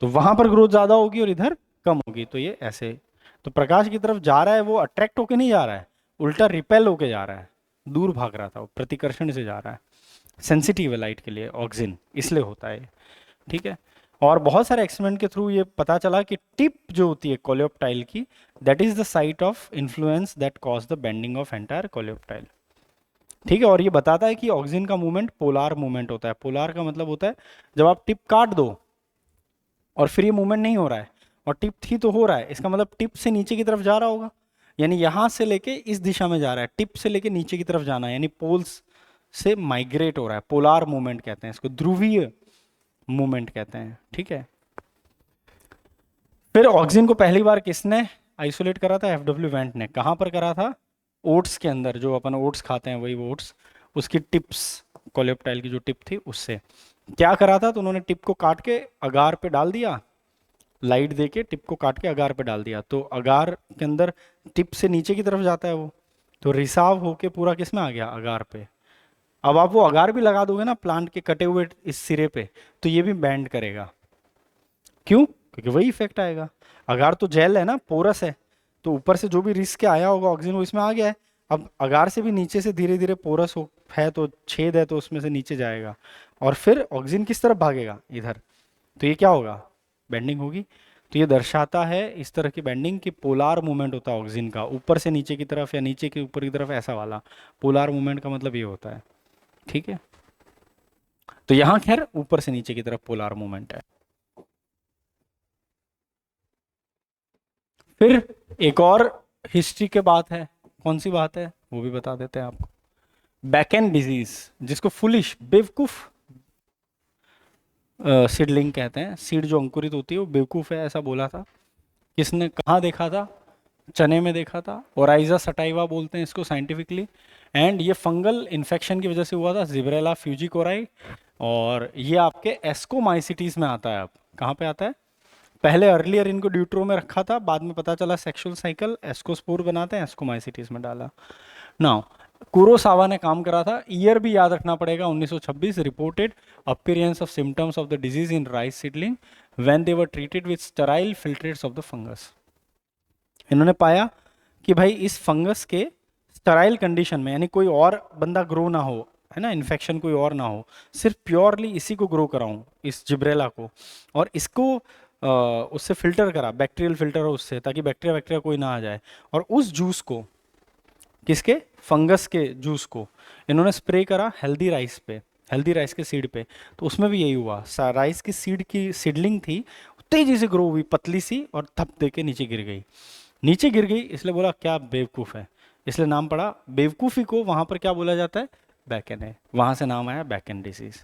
तो वहां पर ग्रोथ ज़्यादा होगी और इधर कम होगी, तो ये ऐसे। तो प्रकाश की तरफ जा रहा है वो अट्रैक्ट होके नहीं जा रहा है, उल्टा रिपेल होके जा रहा है, दूर भाग रहा था वो, प्रतिकर्षण से जा रहा है, सेंसिटिव है लाइट के लिए ऑक्सीजन, इसलिए होता है। ठीक है, और बहुत सारे एक्सपेरिमेंट के थ्रू ये पता चला कि टिप जो होती है कोलियोप्टाइल की, that is the site of influence that cause the bending of entire coleoptile. ठीक है, और ये बताता है कि ऑक्सीजन का मूवमेंट पोलार मूवमेंट होता है। पोलार का मतलब होता है जब आप टिप काट दो और फिर ये मूवमेंट नहीं हो रहा है, और टिप थी तो हो रहा है, इसका मतलब टिप से नीचे की तरफ जा रहा होगा, यानी यहां से लेके इस दिशा में जा रहा है, टिप से लेके नीचे की तरफ जाना है, यानी पोल्स से माइग्रेट हो रहा है, पोलार मूवमेंट कहते हैं इसको, ध्रुवीय मूवमेंट कहते हैं। ठीक है, फिर ऑक्सीजन को पहली बार किसने आइसोलेट करा था, एफडब्ल्यू वेंट ने। कहाँ पर करा था, ओट्स के अंदर, जो अपन ओट्स खाते हैं वही ओट्स, उसकी टिप्स, कोलेप्टाइल की जो टिप थी उससे क्या करा था, तो उन्होंने टिप को काट के अगार पे डाल दिया, लाइट दे के टिप को काट के अगार पे डाल दिया, तो अगार के अंदर टिप से नीचे की तरफ जाता है वो, तो रिसाव होके पूरा किस में आ गया, अगार पे, अब आप वो अगार भी लगा दोगे ना प्लांट के कटे हुए इस सिरे पे, तो ये भी बैंड करेगा। क्यों? क्योंकि वही इफेक्ट आएगा। अगार तो जेल है ना, पोरस है, तो ऊपर से जो भी रिस्क के आया होगा ऑक्सीजन वो इसमें आ गया है। अब अगार से भी नीचे से धीरे धीरे पोरस हो है, तो छेद है, तो उसमें से नीचे जाएगा, और फिर ऑक्सीजन किस तरफ भागेगा? इधर। तो ये क्या होगा? बेंडिंग होगी। तो ये दर्शाता है इस तरह की बेंडिंग कि पोलार मूवमेंट होता है ऑक्सीजन का, ऊपर से नीचे की तरफ या नीचे के ऊपर की तरफ, ऐसा वाला पोलार मूवमेंट का मतलब ये होता है। ठीक है, तो यहाँ खैर ऊपर से नीचे की तरफ पोलार मूवमेंट है। फिर एक और हिस्ट्री के बात है, कौन सी बात है वो भी बता देते हैं आपको। बैकेन डिजीज, जिसको फुलिश, बेवकूफ सीडलिंग कहते हैं, सीड जो अंकुरित होती है वो बेवकूफ है, ऐसा बोला था। किसने, कहाँ देखा था? चने में देखा था। ओराइजा सटाइवा बोलते हैं इसको साइंटिफिकली। एंड ये फंगल इन्फेक्शन की वजह से हुआ था, जिब्रेला फ्यूजिकोराई। और ये आपके एस्कोमाइसिटीज में आता है। अब कहाँ पे आता है? पहले अर्लियर इनको ड्यूट्रो में रखा था, बाद में पता चला सेक्सुअल साइकिल, एस्कोस्पोर बनाते हैं, एस्कोमाइसिटीज में डाला। नाउ कुरोसावा ने काम करा था, ईयर भी याद रखना पड़ेगा, 1926। Reported appearance of symptoms of the disease in rice seedling when they were treated with sterile filtrates of the fungus. इन्होंने पाया कि भाई इस फंगस के स्टेराइल कंडीशन में, यानी कोई और बंदा ग्रो ना हो, है ना, इन्फेक्शन कोई और ना हो, सिर्फ प्योरली इसी को ग्रो कराऊं, इस जिब्रेला को, और इसको उससे फिल्टर करा, बैक्टीरियल फिल्टर हो उससे, ताकि बैक्टीरिया बैक्टीरिया कोई ना आ जाए। और उस जूस को, किसके? फंगस के जूस को इन्होंने स्प्रे करा हेल्दी राइस पे, हेल्दी राइस के सीड पे। तो उसमें भी यही हुआ, राइस की सीड की सीडलिंग थी, तेजी से ग्रो हुई, पतली सी, और थप दे के नीचे गिर गई। नीचे गिर गई, इसलिए बोला क्या बेवकूफ़ है, इसलिए नाम पड़ा। बेवकूफ़ी को वहाँ पर क्या बोला जाता है? बैकन है, वहाँ से नाम आया बैकन डिसीज।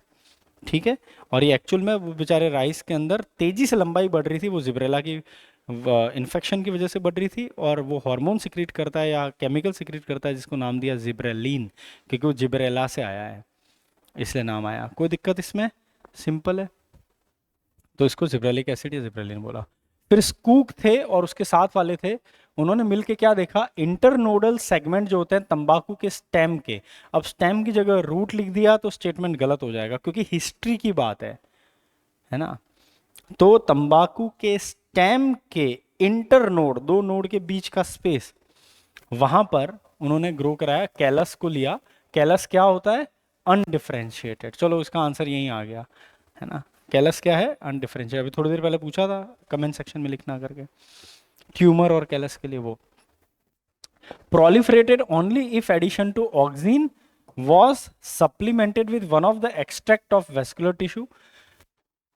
ठीक है। और ये एक्चुअल में वो बेचारे राइस के अंदर तेजी से लंबाई बढ़ रही थी, वो जिब्रेला की इन्फेक्शन की वजह से बढ़ रही थी, और वो हार्मोन सिक्रीट करता है या केमिकल सिक्रीट करता है, जिसको नाम दिया जिब्रेलिन, क्योंकि वो जिब्रेला से आया है, इसलिए नाम आया। कोई दिक्कत इसमें? सिंपल है। तो इसको जिब्रेलिक एसिड या जिब्रेलिन बोला। फिर स्कूक थे और उसके साथ वाले थे, उन्होंने मिलके क्या देखा? इंटरनोडल सेगमेंट जो होते हैं तंबाकू के स्टेम के। अब स्टेम की जगह रूट लिख दिया तो स्टेटमेंट गलत हो जाएगा, क्योंकि हिस्ट्री की बात है ना। तो तंबाकू के स्टेम के इंटरनोड, दो नोड के बीच का स्पेस, वहां पर उन्होंने ग्रो कराया, कैलस को लिया। कैलस क्या होता है? अनडिफरेंशिएटेड। चलो इसका आंसर यहीं आ गया, है ना। कैलस क्या है? अनडिफरेंशिएटेड। अभी थोड़ी देर पहले पूछा था, कमेंट सेक्शन में लिखना करके, ट्यूमर और कैलस के लिए वो। proliferated only if addition to oxine was supplemented with one of the extract of vascular tissue।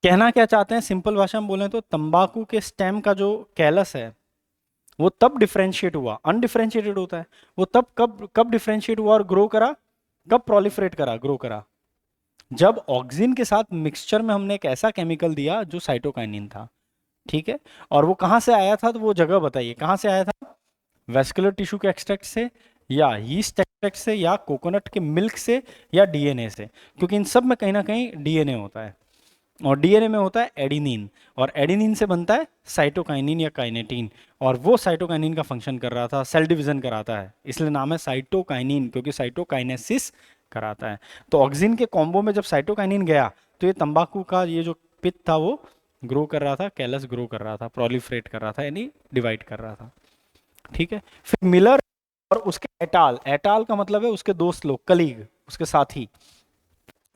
कहना क्या चाहते हैं सिंपल भाषा में बोले तो, तंबाकू के स्टेम का जो कैलस है वो तब डिफरेंशिएट हुआ, अनडिफरेंशिएटेड होता है वो, तब कब कब डिफरेंशिएट हुआ और ग्रो करा, कब प्रोलिफरेट करा, ग्रो करा, जब ऑक्सीजन के साथ मिक्सचर में हमने एक ऐसा केमिकल दिया जो साइटोकाइनिन था। ठीक है। और वो कहाँ से आया था? तो वो जगह बताइए कहाँ से आया था? वेस्कुलर टिश्यू के एक्सट्रैक्ट से, या यीस्ट एक्सट्रैक्ट से, या कोकोनट के मिल्क से, या डीएनए से, क्योंकि इन सब में कहीं ना कहीं डीएनए होता है, और डीएनए में होता है एडिनिन, और एडिनिन से बनता है साइटोकाइनिन या काइनेटिन, और वो साइटोकाइनिन का फंक्शन कर रहा था, सेल डिवीजन कराता है, इसलिए नाम है साइटोकाइनिन, क्योंकि साइटोकाइनेसिस कराता है। तो ऑक्सीजन के कॉम्बो में जब साइटोकाइनिन गया, तो ये तंबाकू का ये जो पित था वो ग्रो कर रहा था, कैलस ग्रो कर रहा था, प्रोलिफरेट कर रहा था, यानी डिवाइड कर रहा था। ठीक है। फिर मिलर और उसके एटाल, एटाल का मतलब है उसके दोस्त लोग, कलीग, उसके साथी,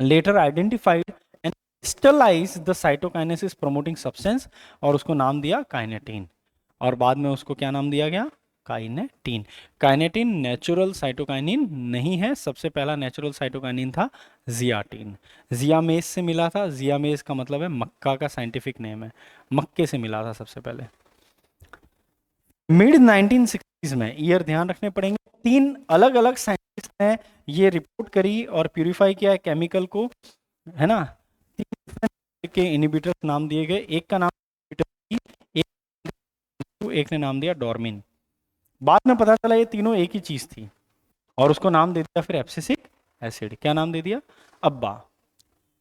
later identified and crystallize the cytokinesis promoting substance, और उसको नाम दिया काइनेटिन, और बाद में उसको क्या नाम दिया गया? काइनेटिन। काइनेटिन नेचुरल साइटोकाइनिन नहीं है, सबसे पहला नेचुरल साइटोकाइनिन था जियाटिन, जियामेज से मिला था। जियामेज का मतलब है मक्का का साइंटिफिक नेम है, मक्के से मिला था सबसे पहले। मिड 1960s में, ईयर ध्यान रखने पड़ेंगे, तीन अलग अलग साइंटिस्ट ने ये रिपोर्ट करी और प्यूरिफाई किया केमिकल को, है ना। तीन के इनहिबिटर्स नाम दिए गए, एक का नाम एक ने नाम दिया डॉर्मिन। बाद में पता चला ये तीनों एक ही चीज थी, और उसको नाम दे दिया फिर एब्सिसिक एसिड। क्या नाम दे दिया? अब्बा,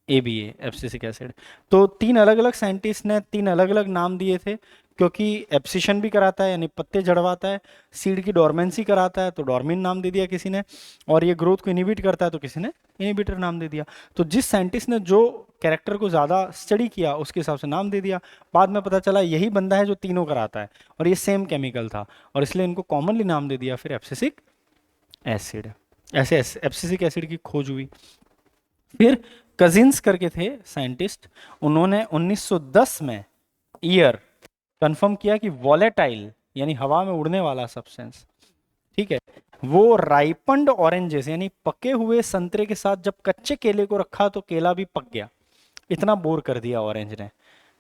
ABA, एब्सिसिक एसिड। तो तीन अलग अलग साइंटिस्ट ने तीन अलग अलग नाम दिए थे, क्योंकि एब्सिशन भी कराता है यानी पत्ते झड़वाता है, सीड की डोरमेंसी कराता है तो डोरमिन नाम दे दिया किसी ने, और ये ग्रोथ को इनिबिट करता है तो किसी ने इनिबिटर नाम दे दिया। तो जिस साइंटिस्ट ने जो कैरेक्टर को ज़्यादा स्टडी किया उसके हिसाब से नाम दे दिया। बाद में पता चला यही बंदा है जो तीनों कराता है और ये सेम केमिकल था, और इसलिए इनको कॉमनली नाम दे दिया फिर एब्सिसिक एसिड। ऐसे एब्सिसिक एसिड की खोज हुई। फिर कजिन्स करके थे साइंटिस्ट, उन्होंने 1910 में ईयर कंफर्म किया कि वॉलेटाइल यानी हवा में उड़ने वाला सब्सटेंस, ठीक है, वो राइपन्ड ऑरेंजेस यानी पके हुए संतरे के साथ जब कच्चे केले को रखा तो केला भी पक गया। इतना बोर कर दिया ऑरेंज ने,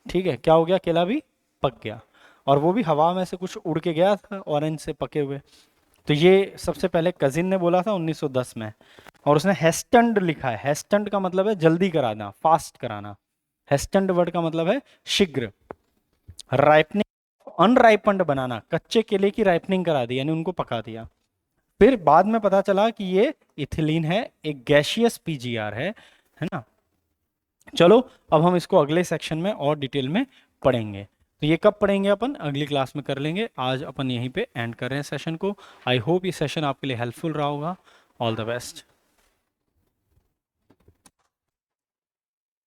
ठीक है, क्या हो गया, केला भी पक गया, और वो भी हवा में से कुछ उड़ के गया था ऑरेंज से पके हुए। तो ये सबसे पहले कजिन ने बोला था 1910 में, और उसने हेस्टन्ड लिखा है। हेस्टन्ड का मतलब है जल्दी कराना, फास्ट कराना। हेस्टन्ड वर्ड का मतलब है शीघ्र। राइपनिंग अनराइपन्ड बनाना, कच्चे केले की राइपनिंग करा दी यानी उनको पका दिया। फिर बाद में पता चला कि ये इथिलीन है, एक गैशियस पीजीआर है ना। चलो अब हम इसको अगले सेक्शन में और डिटेल में पढ़ेंगे। तो ये कब पढ़ेंगे अपन, अगली क्लास में कर लेंगे। आज अपन यहीं पे एंड कर रहे हैं सेशन को। आई होप ये सेशन आपके लिए हेल्पफुल रहा होगा। All the best.